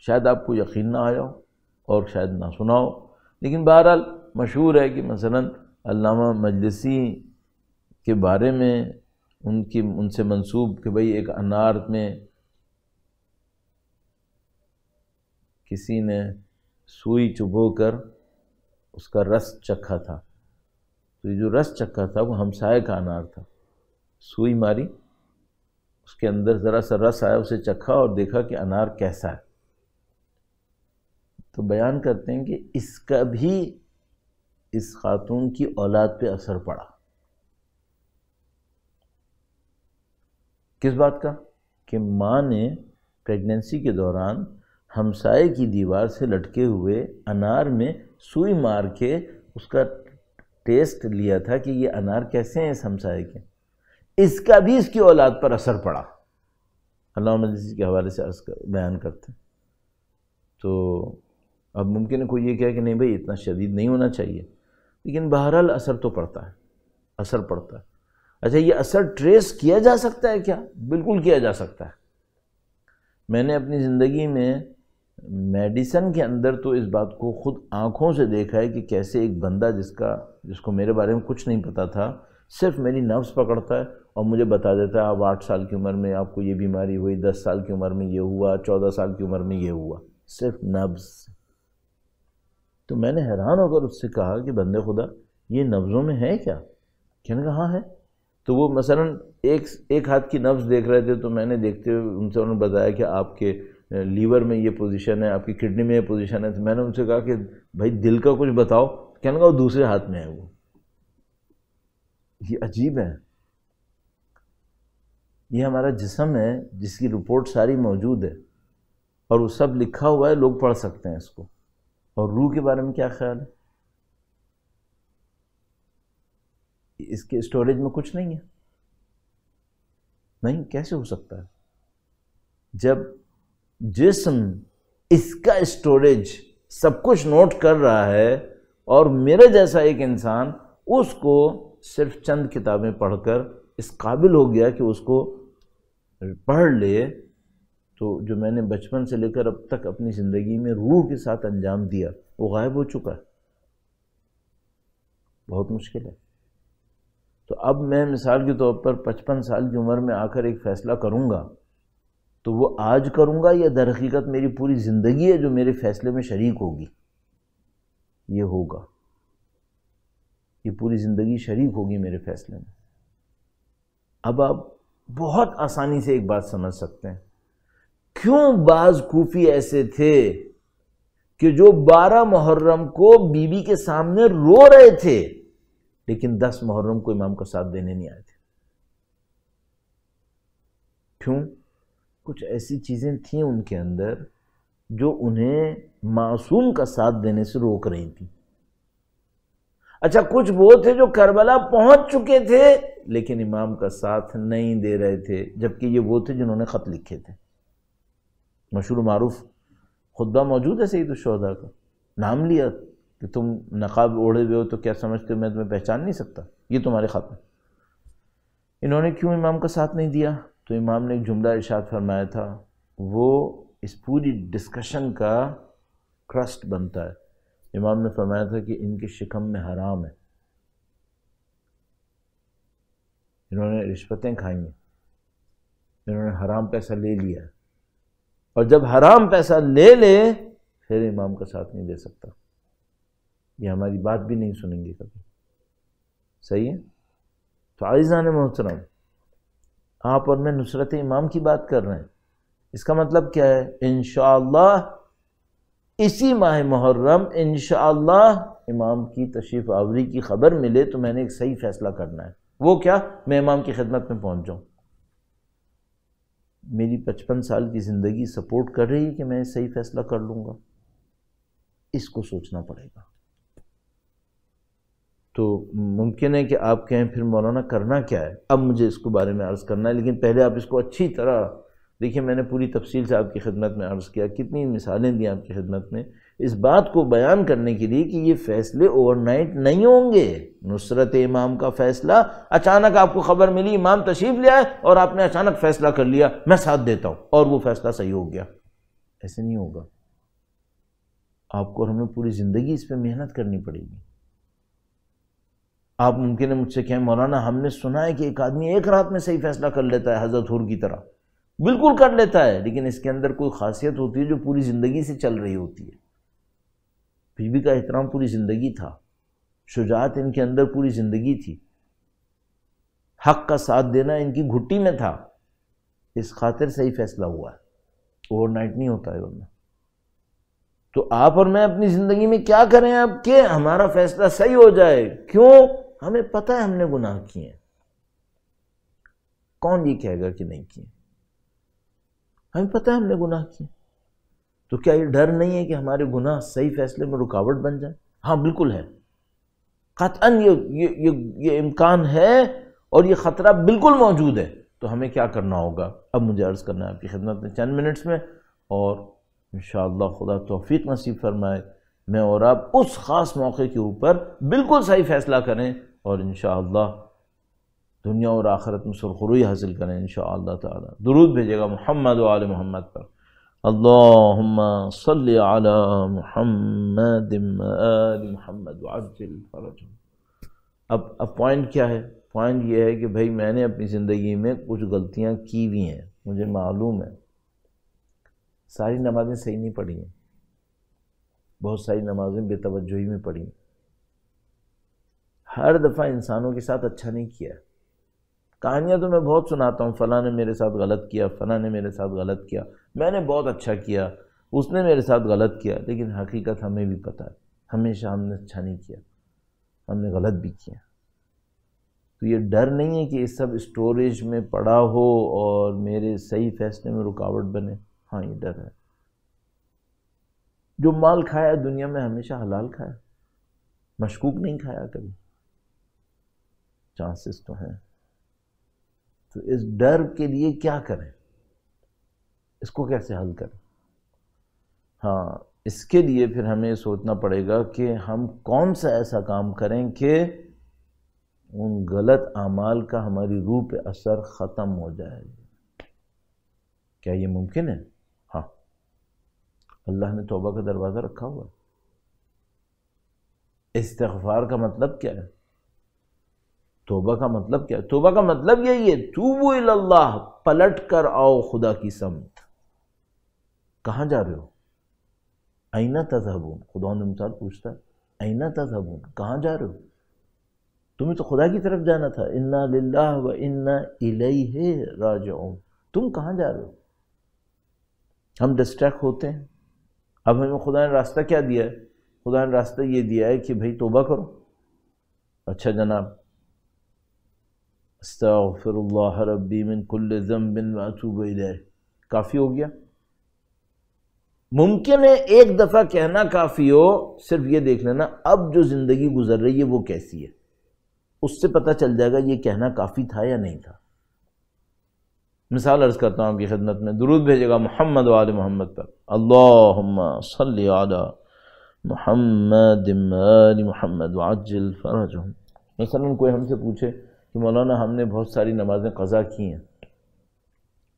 شاید آپ کو یقین نہ آیا ہو اور شاید نہ سنا ہو، لیکن بہرحال مشہور ہے کہ مثلاً علامہ مجلسی کے بارے میں ان سے منسوب کہ بھئی ایک انار میں کسی نے سوئی چبو کر اس کا رس چکھا تھا، تو یہ جو رس چکھا تھا وہ ہمسائے کا انار تھا. سوئی ماری، اس کے اندر ذرا سا رس آیا، اسے چکھا اور دیکھا کہ انار کیسا ہے. تو بیان کرتے ہیں کہ اس کا بھی اس خاتون کی اولاد پہ اثر پڑا. کس بات کا؟ کہ ماں نے پریگننسی کے دوران ہمسائے کی دیوار سے لٹکے ہوئے انار میں سوئی مار کے اس کا ٹیسٹ لیا تھا کہ یہ انار کیسے ہیں اس ہمسائے کے. اس کا بھی اس کی اولاد پر اثر پڑا. علامہ مجلسی کے حوالے سے بیان کرتے ہیں. تو اب ممکن ہے کوئی یہ کہے کہ نہیں بھائی اتنا شدید نہیں ہونا چاہیے، لیکن بہرحال اثر تو پڑتا ہے، اثر پڑتا ہے. اچھا یہ اثر ٹریس کیا جا سکتا ہے کیا؟ بالکل کیا جا سکتا ہے. میں نے اپنی زندگی میں میڈیسن کے اندر تو اس بات کو خود آنکھوں سے دیکھا ہے کہ کیسے ایک بندہ جس کو میرے بارے میں کچھ نہیں پتا تھا، صرف میری نبض پکڑتا ہے اور مجھے بتا دیتا ہے آپ 8 سال کی عمر میں آپ کو یہ بیماری ہوئی، 10 سال کی عمر میں یہ ہوا، 14 سال کی عمر میں یہ ہوا، صرف نبض. تو میں نے حیران ہو کر اس سے کہا کہ بندے خدا یہ نبضوں میں ہے کیا؟ کہنے کہا ہاں ہے. تو وہ مثلا ایک ہاتھ کی نبض دیکھ رہے تھے، تو میں نے دیکھتے ہوئے ان سے انہوں نے بتایا کہ آپ کے لیور میں یہ پوزیشن ہے، آپ کی کڈنی میں یہ پوزیشن ہے. تو میں نے ان سے کہا کہ بھائی دل کا کچھ بتاؤ. کہنے کہا وہ دوسرے ہاتھ میں ہے. وہ یہ عجیب ہے. یہ ہمارا جسم ہے جس کی رپورٹ ساری موجود ہے اور وہ سب لکھا ہوا ہے، لوگ پڑھ سکتے ہیں اس کو. اور روح کے بارے میں کیا خیال ہے؟ اس کے اسٹوریج میں کچھ نہیں ہے. نہیں، کیسے ہو سکتا ہے جب جسم اس کا اسٹوریج سب کچھ نوٹ کر رہا ہے اور میرے جیسا ایک انسان اس کو صرف چند کتابیں پڑھ کر اس قابل ہو گیا کہ اس کو پڑھ لے. تو جو میں نے بچپن سے لے کر اب تک اپنی زندگی میں روح کے ساتھ انجام دیا وہ غائب ہو چکا ہے. بہت مشکل ہے. تو اب میں مثال کے طور پر 55 سال کی عمر میں آ کر ایک فیصلہ کروں گا تو وہ آج کروں گا یا در حقیقت میری پوری زندگی ہے جو میرے فیصلے میں شریک ہوگی؟ یہ ہوگا، یہ پوری زندگی شریک ہوگی میرے فیصلے میں. اب آپ بہت آسانی سے ایک بات سمجھ سکتے ہیں کیوں بعض کوفی ایسے تھے کہ جو 12 محرم کو بی بی کے سامنے رو رہے تھے لیکن 10 محرم کو امام کا ساتھ دینے نہیں آئے تھے. کیوں؟ کچھ ایسی چیزیں تھیں ان کے اندر جو انہیں معصوم کا ساتھ دینے سے روک رہی تھیں. اچھا کچھ وہ تھے جو کربلا پہنچ چکے تھے لیکن امام کا ساتھ نہیں دے رہے تھے، جبکہ یہ وہ تھے جنہوں نے خط لکھے تھے. مشہور و معروف خطبہ موجود ہے سید الشہداء کا. نام لیا کہ تم نقاب اوڑھے ہوئے ہو تو کیا سمجھتے ہو میں تمہیں پہچان نہیں سکتا، یہ تمہارے خط ہیں. انہوں نے کیوں امام کا ساتھ نہیں دیا؟ تو امام نے ایک جملہ ارشاد فرمایا تھا، وہ اس پوری ڈسکشن کا کرسٹ بنتا ہے. امام نے فرمایا تھا کہ ان کے شکم میں حرام ہے، انہوں نے رشوتیں کھائی ہیں، انہوں نے حرام پیسہ لے لیا، اور جب حرام پیسہ لے لے پھر امام کا ساتھ نہیں دے سکتا، یہ ہماری بات بھی نہیں سنیں گے کبھی. صحیح ہے؟ تو عزیزان محترم، آپ اور میں نصرت امام کی بات کر رہے ہیں. اس کا مطلب کیا ہے؟ انشاءاللہ اسی ماہ محرم انشاءاللہ امام کی تشریف آوری کی خبر ملے تو میں نے ایک صحیح فیصلہ کرنا ہے. وہ کیا؟ میں امام کی خدمت میں پہنچ جاؤں. میری 55 سال کی زندگی سپورٹ کر رہی ہے کہ میں صحیح فیصلہ کر لوں گا؟ اس کو سوچنا پڑے گا. تو ممکن ہے کہ آپ کہیں پھر مولانا کرنا کیا ہے؟ اب مجھے اس کو بارے میں عرض کرنا ہے، لیکن پہلے آپ اس کو اچھی طرح دیکھیں. میں نے پوری تفصیل سے آپ کی خدمت میں عرض کیا، کتنی مثالیں دی آپ کی خدمت میں، اس بات کو بیان کرنے کے لیے کہ یہ فیصلے اوور نائٹ نہیں ہوں گے. نصرت امام کا فیصلہ اچانک آپ کو خبر ملی، امام تشریف لے آئے اور آپ نے اچانک فیصلہ کر لیا میں ساتھ دیتا ہوں اور وہ فیصلہ صحیح ہو گیا. ایسے نہیں ہوگا. آپ کو اور ہمیں پوری زندگی اس پہ محنت کرنی پڑے گی. آپ ممکن ہے مجھ سے کہیں مولانا ہم نے سنا ہے کہ ایک آدمی ایک رات میں صحیح فیصلہ کر لیتا ہے حضرت حور کی طرح. بالکل کر لیتا ہے، لیکن اس کے اندر کوئی خاصیت ہوتی ہے جو پوری زندگی سے چل رہی ہوتی ہے. بی بی کا احترام پوری زندگی تھا، شجاعت ان کے اندر پوری زندگی تھی، حق کا ساتھ دینا ان کی گھٹی میں تھا. اس خاطر صحیح فیصلہ ہوا ہے، اوور نائٹ نہیں ہوتا ہے ورنہ. تو آپ اور میں اپنی زندگی میں کیا کریں اب کہ ہمارا فیصلہ صحیح ہو جائے؟ کیوں؟ ہمیں پتہ ہے ہم نے گناہ کیے ہیں. کون یہ کہے گا کہ نہیں کیے؟ ہمیں پتہ ہے ہم نے گناہ کیے. تو کیا یہ ڈر نہیں ہے کہ ہمارے گناہ صحیح فیصلے میں رکاوٹ بن جائیں؟ ہاں بالکل ہے، قطعاً یہ امکان ہے اور یہ خطرہ بالکل موجود ہے. تو ہمیں کیا کرنا ہوگا؟ اب مجھے عرض کرنا ہے آپ کی خدمت میں چند منٹس میں، اور انشاءاللہ خدا توفیق نصیب فرمائے میں اور آپ اس خاص موقع کے اوپر بالکل صحیح فیصلہ کریں اور انشاءاللہ دنیا اور آخرت میں سرخروئی حاصل کریں انشاءاللہ تعالی. درود بھیجے گا محمد و آل محمد پر. اللہم صلی علی محمد و آل محمد وعجل فرجہم. اب پوائنٹ کیا ہے؟ پوائنٹ یہ ہے کہ بھئی میں نے اپنی زندگی میں کچھ غلطیاں کی ہوئی ہیں، مجھے معلوم ہے. ساری نمازیں صحیح نہیں پڑھی ہیں، بہت ساری نمازیں بے توجہی میں پڑھی ہیں. ہر دفعہ انسانوں کے ساتھ اچھا نہیں کیا. کہانیاں تو میں بہت سناتا ہوں، فلاں نے میرے ساتھ غلط کیا، فلاں نے میرے ساتھ غلط کیا، میں نے بہت اچھا کیا، اس نے میرے ساتھ غلط کیا. لیکن حقیقت ہمیں بھی پتہ ہے ہمیشہ ہم نے اچھا نہیں کیا، ہم نے غلط بھی کیا. تو یہ ڈر نہیں ہے کہ یہ سب اسٹوریج میں پڑا ہو اور میرے صحیح فیصلے میں رکاوٹ بنے. ہاں یہ ڈر ہے. جو مال کھایا دنیا میں ہمیشہ حلال کھایا، مشکوک نہیں کھایا کبھی. چانسز تو ہیں. تو اس ڈر کے لیے کیا کریں؟ اس کو کیسے حل کریں؟ ہاں اس کے لیے پھر ہمیں یہ سوچنا پڑے گا کہ ہم کون سا ایسا کام کریں کہ ان غلط اعمال کا ہماری روح پہ اثر ختم ہو جائے. کیا یہ ممکن ہے؟ ہاں، اللہ نے توبہ کا دروازہ رکھا ہوا ہے. استغفار کا مطلب کیا ہے؟ توبہ کا مطلب کیا ہے؟ توبہ کا مطلب یہی ہے توبوا الی اللہ، پلٹ کر آؤ خدا کی سمت. کہاں جا رہے ہو؟ اینہ تذہبون. خدا نے مثال پوچھتا ہے اینہ تذہبون، کہاں جا رہے ہو؟ تمہیں تو خدا کی طرف جانا تھا. انا للہ و انا الیہ راجعون. تم کہاں جا رہے ہو؟ ہم ڈسٹریکٹ ہوتے ہیں. اب ہمیں خدا نے راستہ کیا دیا ہے؟ خدا نے راستہ یہ دیا ہے کہ بھئی توبہ کرو. اچھا جناب، استغفر اللہ ربی من کل ذنب واتوب الیہ، کافی ہو گیا؟ ممکن ہے ایک دفعہ کہنا کافی ہو. صرف یہ دیکھ لینا اب جو زندگی گزر رہی ہے وہ کیسی ہے، اس سے پتہ چل جائے گا یہ کہنا کافی تھا یا نہیں تھا. مثال عرض کرتا ہوں آپ کی خدمت میں. درود بھیجے گا محمد و آل محمد پر. اللہم صلی علی محمد و آل محمد وعجل فرجہم. مثلا کوئی ہم سے پوچھے کہ مولانا ہم نے بہت ساری نمازیں قضا کی ہیں،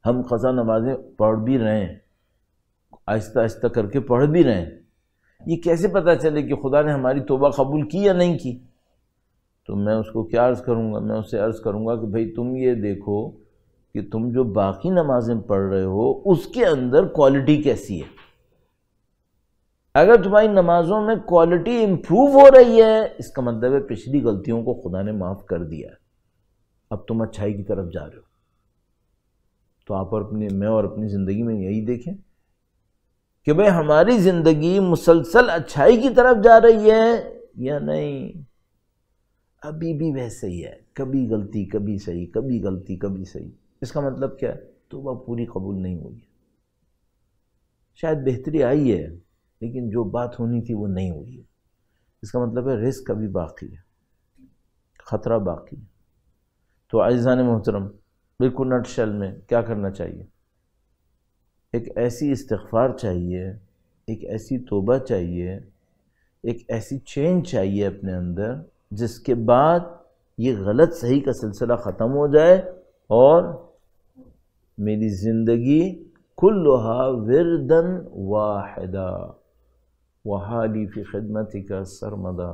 ہم قضا نمازیں پڑھ بھی رہے ہیں، آہستہ آہستہ کر کے پڑھ بھی رہے ہیں، یہ کیسے پتہ چلے کہ خدا نے ہماری توبہ قبول کی یا نہیں کی؟ تو میں اس کو کیا عرض کروں گا؟ میں اس سے عرض کروں گا کہ بھئی تم یہ دیکھو کہ تم جو باقی نمازیں پڑھ رہے ہو اس کے اندر کوالٹی کیسی ہے۔ اگر تمہاری نمازوں میں کوالٹی امپروو ہو رہی ہے، اس کا مطلب ہے پچھلی غلطیوں کو خدا نے معاف کر دیا ہے، اب تم اچھائی کی طرف جا رہے ہو۔ تو آپ اور میں اور اپنی زندگی میں یہی دیکھیں کہ بھئی ہماری زندگی مسلسل اچھائی کی طرف جا رہی ہے یا نہیں، ابھی بھی ویسے ہی ہے، کبھی غلطی کبھی صحیح، کبھی غلطی کبھی صحیح۔ اس کا مطلب کیا ہے؟ توبہ پوری قبول نہیں ہوئی ہے، شاید بہتری آئی ہے لیکن جو بات ہونی تھی وہ نہیں ہوئی ہے۔ اس کا مطلب ہے رزق ابھی باقی ہے، خطرہ باقی ہے۔ تو عزیزان محترم، بالکل نٹ شل میں کیا کرنا چاہیے؟ ایک ایسی استغفار چاہیے، ایک ایسی توبہ چاہیے، ایک ایسی چینج چاہیے اپنے اندر جس کے بعد یہ غلط صحیح کا سلسلہ ختم ہو جائے اور میری زندگی کلھا وردن واحدہ وحالی فی خدمتک سرمدا،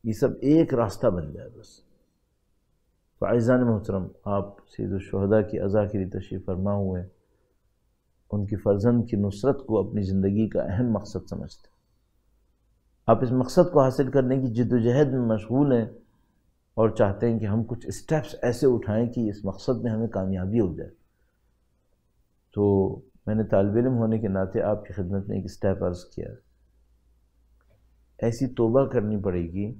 یہ سب ایک راستہ بن جائے بس۔ تو عزیزان محترم، آپ سید الشہداء کی عزا کے لیے تشریف فرما ہوئے، ان کی فرزند کی نصرت کو اپنی زندگی کا اہم مقصد سمجھتے ہیں۔ آپ اس مقصد کو حاصل کرنے کی جد و جہد میں مشغول ہیں اور چاہتے ہیں کہ ہم کچھ اسٹیپس ایسے اٹھائیں کہ اس مقصد میں ہمیں کامیابی ہو جائے۔ تو میں نے طالب علم ہونے کے ناطے آپ کی خدمت میں ایک اسٹیپ عرض کیا ہے۔ ایسی توبہ کرنی پڑے گی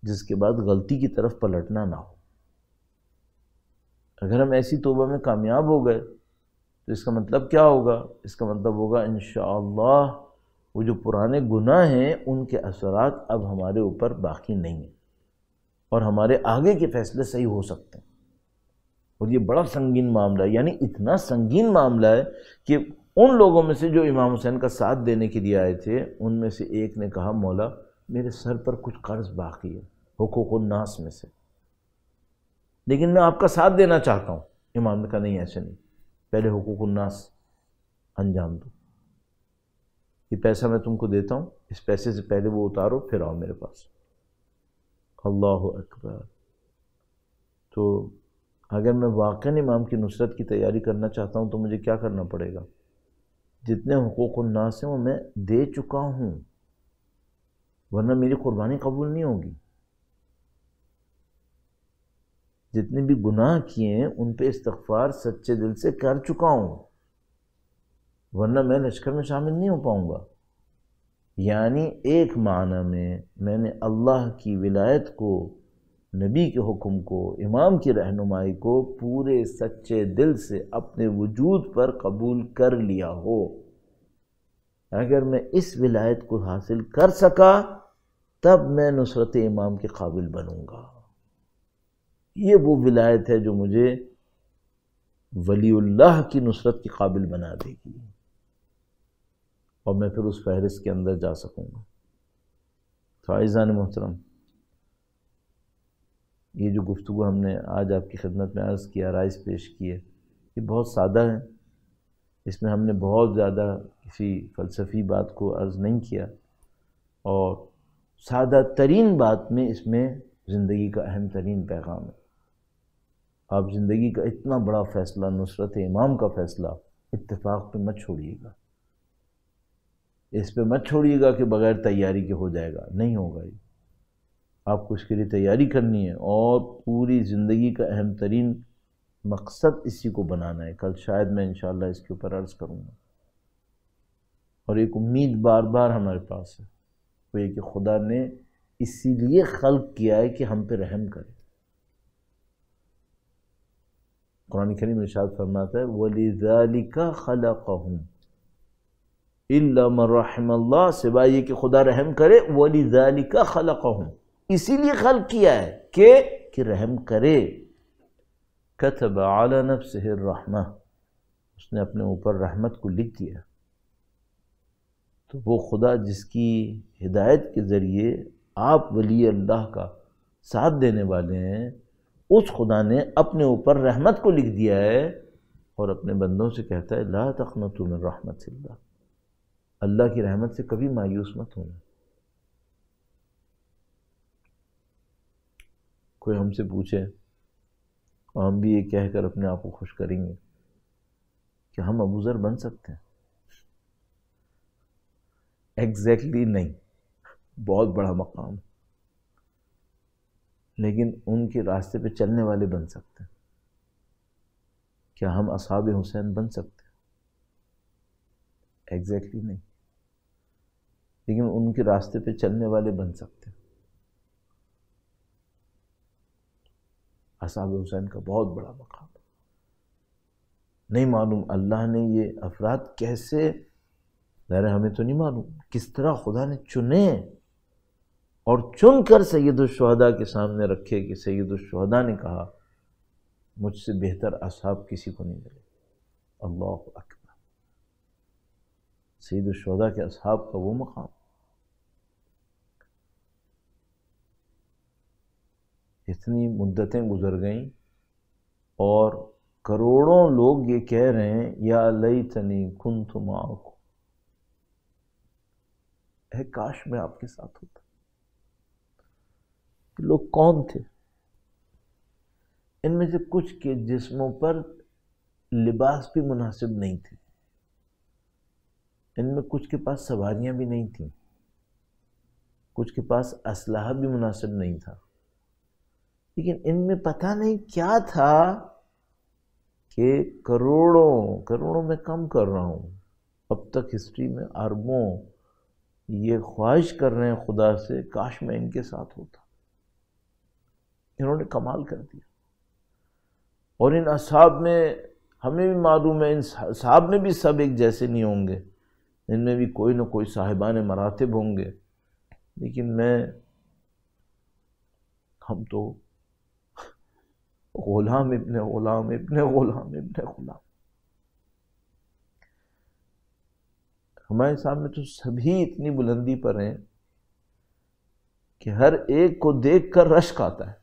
جس کے بعد غلطی کی طرف پلٹنا نہ ہو۔ اگر ہم ایسی توبہ میں کامیاب ہو گئے تو اس کا مطلب کیا ہوگا؟ اس کا مطلب ہوگا انشاءاللہ وہ جو پرانے گناہ ہیں ان کے اثرات اب ہمارے اوپر باقی نہیں ہیں اور ہمارے آگے کے فیصلے صحیح ہو سکتے ہیں۔ اور یہ بڑا سنگین معاملہ ہے، یعنی اتنا سنگین معاملہ ہے کہ ان لوگوں میں سے جو امام حسین کا ساتھ دینے کے لیے آئے تھے، ان میں سے ایک نے کہا مولا میرے سر پر کچھ قرض باقی ہے حقوق الناس میں سے، لیکن میں آپ کا ساتھ دینا چاہتا ہوں۔ امام نے کہا نہیں، ایسے نہیں، پہلے حقوق الناس انجام دو، یہ پیسہ میں تم کو دیتا ہوں، اس پیسے سے پہلے وہ اتارو پھر آؤ میرے پاس۔ اللہ اکبر۔ تو اگر میں واقعاً امام کی نصرت کی تیاری کرنا چاہتا ہوں تو مجھے کیا کرنا پڑے گا؟ جتنے حقوق الناس ہیں وہ میں دے چکا ہوں، ورنہ میری قربانی قبول نہیں ہوگی۔ جتنے بھی گناہ کیے ہیں ان پہ استغفار سچے دل سے کر چکا ہوں، ورنہ میں لشکر میں شامل نہیں ہو پاؤں گا۔ یعنی ایک معنی میں نے اللہ کی ولایت کو، نبی کے حکم کو، امام کی رہنمائی کو پورے سچے دل سے اپنے وجود پر قبول کر لیا ہو۔ اگر میں اس ولایت کو حاصل کر سکا تب میں نصرت امام کے قابل بنوں گا۔ یہ وہ ولایت ہے جو مجھے ولی اللہ کی نصرت کے قابل بنا دے گی اور میں پھر اس فہرست کے اندر جا سکوں گا۔ تو عزیزان محترم، یہ جو گفتگو ہم نے آج آپ کی خدمت میں عرض کیا، رائز پیش کی ہے، یہ بہت سادہ ہے، اس میں ہم نے بہت زیادہ کسی فلسفی بات کو عرض نہیں کیا، اور سادہ ترین بات میں اس میں زندگی کا اہم ترین پیغام ہے۔ آپ زندگی کا اتنا بڑا فیصلہ، نصرت امام کا فیصلہ، اتفاق پہ مت چھوڑیے گا، اس پہ مت چھوڑیے گا کہ بغیر تیاری کے ہو جائے گا، نہیں ہوگا۔ یہ آپ کو اس کے لیے تیاری کرنی ہے اور پوری زندگی کا اہم ترین مقصد اسی کو بنانا ہے۔ کل شاید میں انشاءاللہ اس کے اوپر عرض کروں گا۔ اور ایک امید بار بار ہمارے پاس ہے، وہ یہ کہ خدا نے اسی لیے خلق کیا ہے کہ ہم پہ رحم کرے۔ قرآن کریم ارشاد فرماتا ہے وَلِذَلِكَ خَلَقَهُمْ إِلَّا مَن رَحِمَ اللَّهُ، سوائے یہ کہ خدا رحم کرے، وَلِذَلِكَ خَلَقَهُمْ، اسی لیے خلق کیا ہے کہ رحم کرے۔ كَتَبَ عَلَى نَفْسِهِ الرَّحْمَةِ، اس نے اپنے اوپر رحمت کو لکھ دیا۔ تو وہ خدا جس کی ہدایت کے ذریعے آپ ولی اللہ کا ساتھ دینے والے ہیں، اس خدا نے اپنے اوپر رحمت کو لکھ دیا ہے اور اپنے بندوں سے کہتا ہے لا تقنطوا من رحمت اللہ، اللہ کی رحمت سے کبھی مایوس مت ہونا۔ کوئی ہم سے پوچھے اور ہم بھی یہ کہہ کر اپنے آپ کو خوش کریں گے کہ ہم ابو ذر بن سکتے ہیں، ایگزیکٹلی نہیں، بہت بڑا مقام، لیکن ان کے راستے پہ چلنے والے بن سکتے ہیں۔ کیا ہم اصحاب حسین بن سکتے ہیں؟ ایگزیکٹلی نہیں، لیکن ان کے راستے پہ چلنے والے بن سکتے ہیں۔ اصحاب حسین کا بہت بڑا مقام ہے۔ نہیں معلوم اللہ نے یہ افراد کیسے، ظاہر ہمیں تو نہیں معلوم کس طرح خدا نے چنے اور چن کر سید الشہداء کے سامنے رکھے کہ سید الشہداء نے کہا مجھ سے بہتر اصحاب کسی کو نہیں ملے۔ اللہ اکبر، سید الشہداء کے اصحاب کا وہ مقام۔ اتنی مدتیں گزر گئیں اور کروڑوں لوگ یہ کہہ رہے ہیں یا لیتنی کنت معکم، اے کاش میں آپ کے ساتھ ہوتا۔ لوگ کون تھے؟ ان میں سے کچھ کے جسموں پر لباس بھی مناسب نہیں تھے، ان میں کچھ کے پاس سواریاں بھی نہیں تھیں، کچھ کے پاس اسلحہ بھی مناسب نہیں تھا، لیکن ان میں پتہ نہیں کیا تھا کہ کروڑوں میں کم کر رہا ہوں، اب تک ہسٹری میں اربوں یہ خواہش کر رہے ہیں خدا سے کاش میں ان کے ساتھ ہوتا۔ انہوں نے کمال کر دیا۔ اور ان اصحاب میں ہمیں بھی معلوم ہے ان اصحاب میں بھی سب ایک جیسے نہیں ہوں گے، ان میں بھی کوئی نہ کوئی صاحبان مراتب ہوں گے، لیکن ہم تو غلام ابن غلام ابن غلام ابن غلام۔ ہمارے سامنے تو سبھی اتنی بلندی پر ہیں کہ ہر ایک کو دیکھ کر رشک آتا ہے۔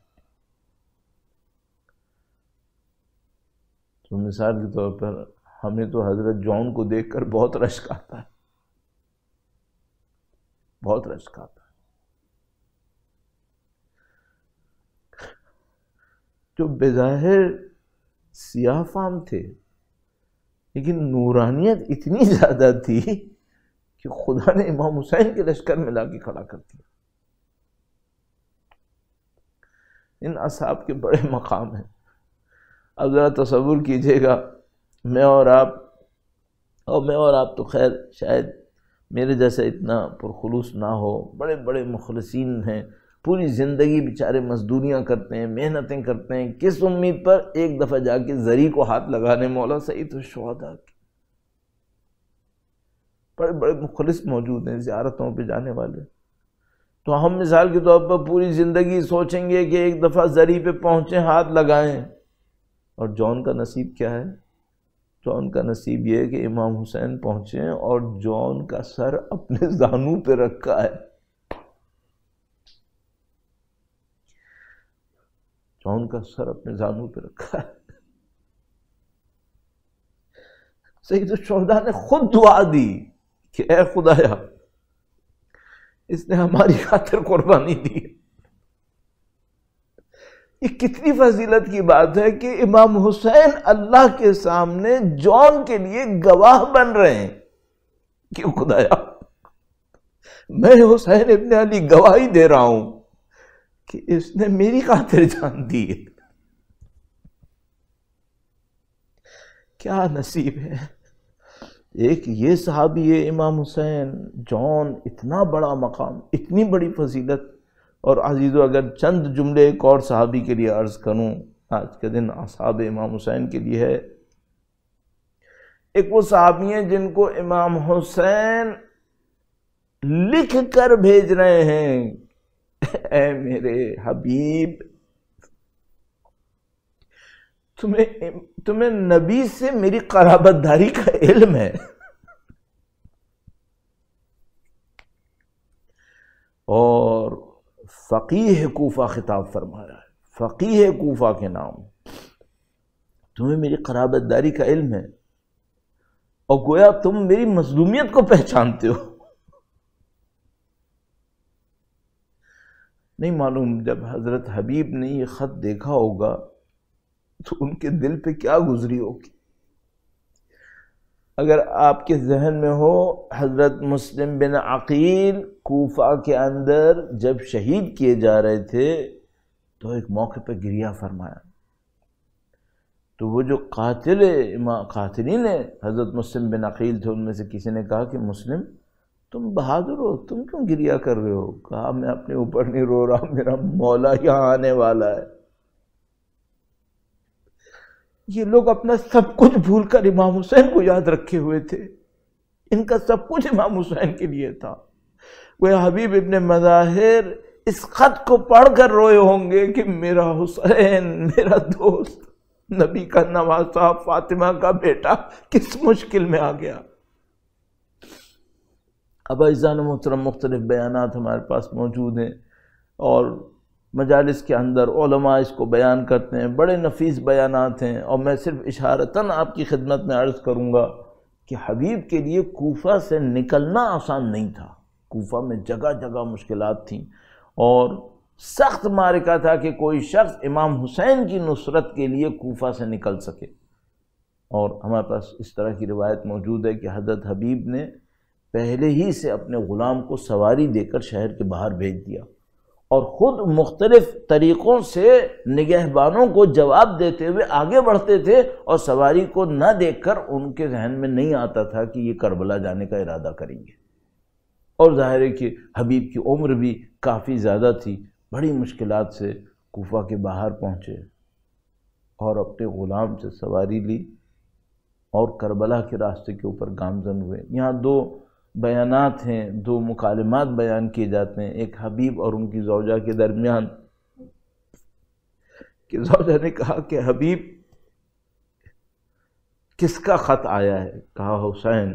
تو مثال کے طور پر ہمیں تو حضرت جون کو دیکھ کر بہت رشک آتا ہے، بہت رشک آتا ہے۔ جو بظاہر سیاہ فام تھے لیکن نورانیت اتنی زیادہ تھی کہ خدا نے امام حسین کے لشکر میں لا کے کھڑا کر دیا۔ ان اصحاب کے بڑے مقام ہیں۔ اب ذرا تصور کیجئے گا میں اور آپ تو خیر شاید میرے جیسا اتنا پرخلوص نہ ہو، بڑے بڑے مخلصین ہیں، پوری زندگی بیچارے مزدوریاں کرتے ہیں، محنتیں کرتے ہیں، کس امید پر؟ ایک دفعہ جا کے زری کو ہاتھ لگانے مولا سعید الشہداء کی۔ بڑے بڑے مخلص موجود ہیں زیارتوں پہ جانے والے۔ تو ہم مثال کے طور پر پوری زندگی سوچیں گے کہ ایک دفعہ زری پہ پہنچیں، ہاتھ لگائیں، اور جون کا نصیب کیا ہے؟ جون کا نصیب یہ ہے کہ امام حسین پہنچے اور جون کا سر اپنے زانوں پہ رکھا ہے۔ جون کا سر اپنے زانوں پہ رکھا ہے۔ سید الشہداء نے خود دعا دی کہ اے خدایا اس نے ہماری خاطر قربانی دی۔ یہ کتنی فضیلت کی بات ہے کہ امام حسین اللہ کے سامنے جون کے لیے گواہ بن رہے ہیں کہ خدایا میں حسین ابن علی گواہی دے رہا ہوں کہ اس نے میری خاطر جان دی ہے۔ کیا نصیب ہے! ایک یہ صحابی ہے امام حسین، جون، اتنا بڑا مقام، اتنی بڑی فضیلت۔ اور عزیزو اگر چند جملے ایک اور صحابی کے لیے عرض کروں، آج کے دن اصحاب امام حسین کے لیے ہے۔ ایک وہ صحابی ہیں جن کو امام حسین لکھ کر بھیج رہے ہیں، اے میرے حبیب تمہیں نبی سے میری قرابت داری کا علم ہے، اور فقیہ کوفہ خطاب فرمایا ہے، فقیہ کوفہ کے نام، تمہیں میری قرابت داری کا علم ہے، اور گویا تم میری مظلومیت کو پہچانتے ہو. نہیں معلوم جب حضرت حبیب نے یہ خط دیکھا ہوگا تو ان کے دل پہ کیا گزری ہوگی. اگر آپ کے ذہن میں ہو حضرت مسلم بن عقیل کوفہ کے اندر جب شہید کیے جا رہے تھے تو ایک موقع پہ گریہ فرمایا. تو وہ جو قاتلین حضرت مسلم بن عقیل تھے ان میں سے کسی نے کہا کہ مسلم تم بہادر ہو، تم کیوں گریہ کر رہے ہو؟ کہا میں اپنے اوپر نہیں رو رہا، میرا مولا یہاں آنے والا ہے. یہ لوگ اپنا سب کچھ بھول کر امام حسین کو یاد رکھے ہوئے تھے. ان کا سب کچھ امام حسین کے لیے تھا. وہ حبیب ابن مظاہر اس خط کو پڑھ کر روئے ہوں گے کہ میرا حسین، میرا دوست، نبی کا نواسہ، فاطمہ کا بیٹا کس مشکل میں آ گیا. اب عزیزان محترم مختلف بیانات ہمارے پاس موجود ہیں اور مجالس کے اندر علماء اس کو بیان کرتے ہیں، بڑے نفیس بیانات ہیں. اور میں صرف اشارتاً آپ کی خدمت میں عرض کروں گا کہ حبیب کے لیے کوفہ سے نکلنا آسان نہیں تھا. کوفہ میں جگہ جگہ مشکلات تھیں اور سخت معرکہ تھا کہ کوئی شخص امام حسین کی نصرت کے لیے کوفہ سے نکل سکے. اور ہمارے پاس اس طرح کی روایت موجود ہے کہ حضرت حبیب نے پہلے ہی سے اپنے غلام کو سواری دے کر شہر کے باہر بھیج دیا اور خود مختلف طریقوں سے نگہبانوں کو جواب دیتے ہوئے آگے بڑھتے تھے اور سواری کو نہ دیکھ کر ان کے ذہن میں نہیں آتا تھا کہ یہ کربلا جانے کا ارادہ کریں گے. اور ظاہر ہے کہ حبیب کی عمر بھی کافی زیادہ تھی. بڑی مشکلات سے کوفہ کے باہر پہنچے اور اپنے غلام سے سواری لی اور کربلا کے راستے کے اوپر گامزن ہوئے. یہاں دو بیانات ہیں، دو مکالمات بیان کیے جاتے ہیں. ایک حبیب اور ان کی زوجہ کے درمیان کہ زوجہ نے کہا کہ حبیب کس کا خط آیا ہے؟ کہا حسین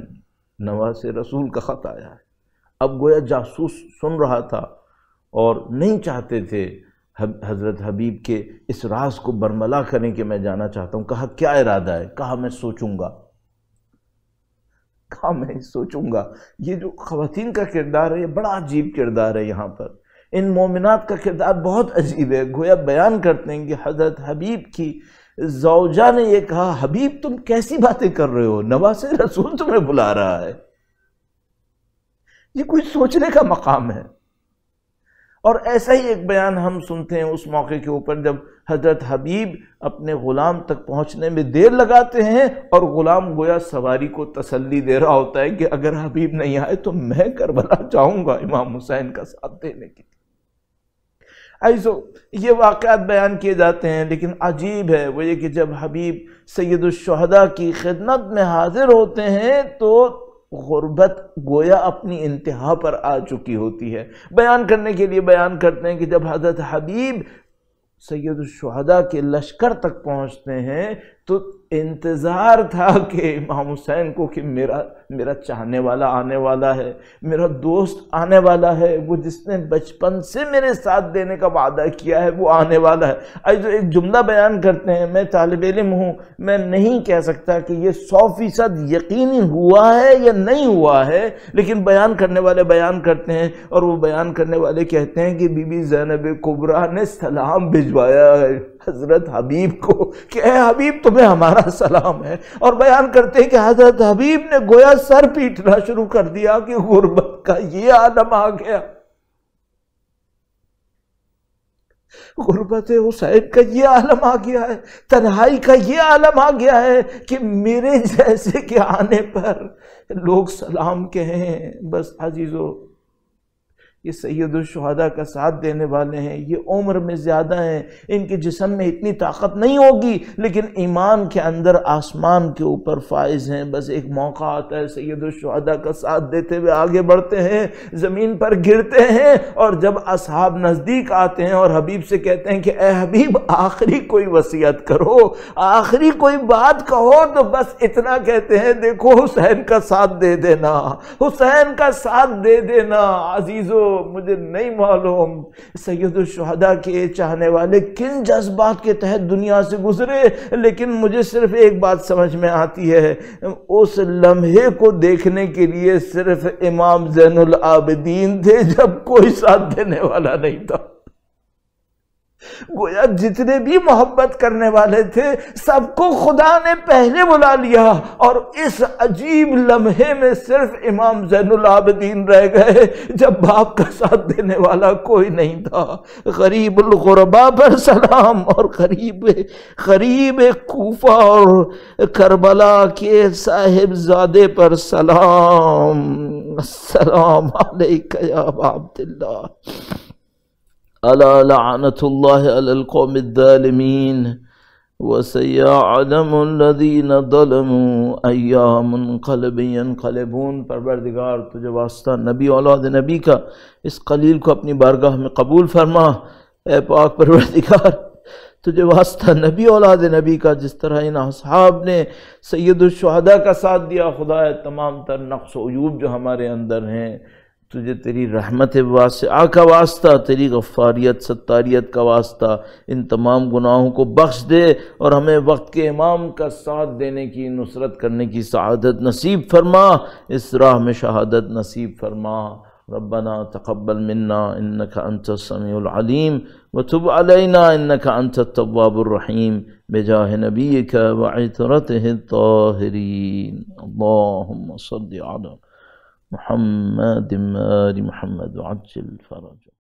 نواسے رسول کا خط آیا ہے. اب گویا جاسوس سن رہا تھا اور نہیں چاہتے تھے حضرت حبیب کے اس راز کو برملا کریں کہ میں جانا چاہتا ہوں. کہا کیا ارادہ ہے؟ کہا میں سوچوں گا. میں سوچوں گا. یہ جو خواتین کا کردار ہے یہ بڑا عجیب کردار ہے. یہاں پر ان مومنات کا کردار بہت عجیب ہے. گویا بیان کرتے ہیں کہ حضرت حبیب کی زوجہ نے یہ کہا حبیب تم کیسی باتیں کر رہے ہو، نواسے رسول تمہیں بلا رہا ہے. یہ کوئی سوچنے کا مقام ہے. اور ایسا ہی ایک بیان ہم سنتے ہیں اس موقع کے اوپر جب حضرت حبیب اپنے غلام تک پہنچنے میں دیر لگاتے ہیں اور غلام گویا سواری کو تسلی دے رہا ہوتا ہے کہ اگر حبیب نہیں آئے تو میں کربلا جاؤں گا امام حسین کا ساتھ دینے کے لیے. ایسو یہ واقعات بیان کیے جاتے ہیں لیکن عجیب ہے وہ یہ کہ جب حبیب سید الشہداء کی خدمت میں حاضر ہوتے ہیں تو غربت گویا اپنی انتہا پر آ چکی ہوتی ہے. بیان کرنے کے لیے بیان کرتے ہیں کہ جب حضرت حبیب سید الشہداء کے لشکر تک پہنچتے ہیں تو انتظار تھا کہ امام حسین کو کہ میرا چاہنے والا آنے والا ہے، میرا دوست آنے والا ہے، وہ جس نے بچپن سے میرے ساتھ دینے کا وعدہ کیا ہے وہ آنے والا ہے. جو ایک جملہ بیان کرتے ہیں، میں طالب علم ہوں، میں نہیں کہہ سکتا کہ یہ 100% یقینی ہوا ہے یا نہیں ہوا ہے، لیکن بیان کرنے والے بیان کرتے ہیں اور وہ بیان کرنے والے کہتے ہیں کہ بی بی زینب کبریٰ نے سلام بھجوایا ہے حضرت حبیب کو کہ اے حبیب تمہیں ہمارا سلام ہے. اور بیان کرتے ہیں کہ حضرت حبیب نے گویا سر پیٹنا شروع کر دیا کہ غربت کا یہ عالم آ گیا، غربت حسین کا یہ عالم آ گیا ہے، تنہائی کا یہ عالم آ گیا ہے کہ میرے جیسے کے آنے پر لوگ سلام کہیں. بس عزیزو یہ سید الشہداء کا ساتھ دینے والے ہیں، یہ عمر میں زیادہ ہیں، ان کے جسم میں اتنی طاقت نہیں ہوگی لیکن ایمان کے اندر آسمان کے اوپر فائز ہیں. بس ایک موقع آتا ہے سید الشہداء کا ساتھ دیتے ہوئے آگے بڑھتے ہیں، زمین پر گرتے ہیں اور جب اصحاب نزدیک آتے ہیں اور حبیب سے کہتے ہیں کہ اے حبیب آخری کوئی وصیت کرو، آخری کوئی بات کہو، تو بس اتنا کہتے ہیں دیکھو حسین کا ساتھ دے دینا، حسین کا ساتھ دے دینا. عزیزو مجھے نہیں معلوم سید الشہداء کے چاہنے والے کن جذبات کے تحت دنیا سے گزرے، لیکن مجھے صرف ایک بات سمجھ میں آتی ہے، اس لمحے کو دیکھنے کے لیے صرف امام زین العابدین تھے جب کوئی ساتھ دینے والا نہیں تھا۔ گویا جتنے بھی محبت کرنے والے تھے سب کو خدا نے پہلے بلا لیا، اور اس عجیب لمحے میں صرف امام زین العابدین رہ گئے جب باپ کا ساتھ دینے والا کوئی نہیں تھا۔ غریب الغرباء پر سلام، اور غریب کوفہ اور کربلا کے صاحب زادے پر سلام۔ السلام علیکہ یا ابا عبداللہ، الا لعنت اللہ علی القوم الظالمین وسیعلم الذین ظلموا ایّا منقلب ینقلبون۔ پروردگار تجھے واسطہ نبی اولاد نبی کا اس قلیل کو اپنی بارگاہ میں قبول فرما۔ اے پاک پروردگار تجھے واسطہ نبی اولاد نبی کا، جس طرح ان اصحاب نے سید الشہداء کا ساتھ دیا، خدا تمام تر نقص و عیوب جو ہمارے اندر ہیں، تجھے تیری رحمت واسعہ کا واسطہ، تیری غفاریت ستاریت کا واسطہ ان تمام گناہوں کو بخش دے، اور ہمیں وقت کے امام کا ساتھ دینے کی، نصرت کرنے کی سعادت نصیب فرما، اس راہ میں شہادت نصیب فرما۔ ربنا تقبل منا انك انت السميع العليم وتب علينا انك انت التواب الرحيم بجاه نبيك وعترته الطاهرين۔ اللهم صل على محمد آل محمد وعجل فرجه۔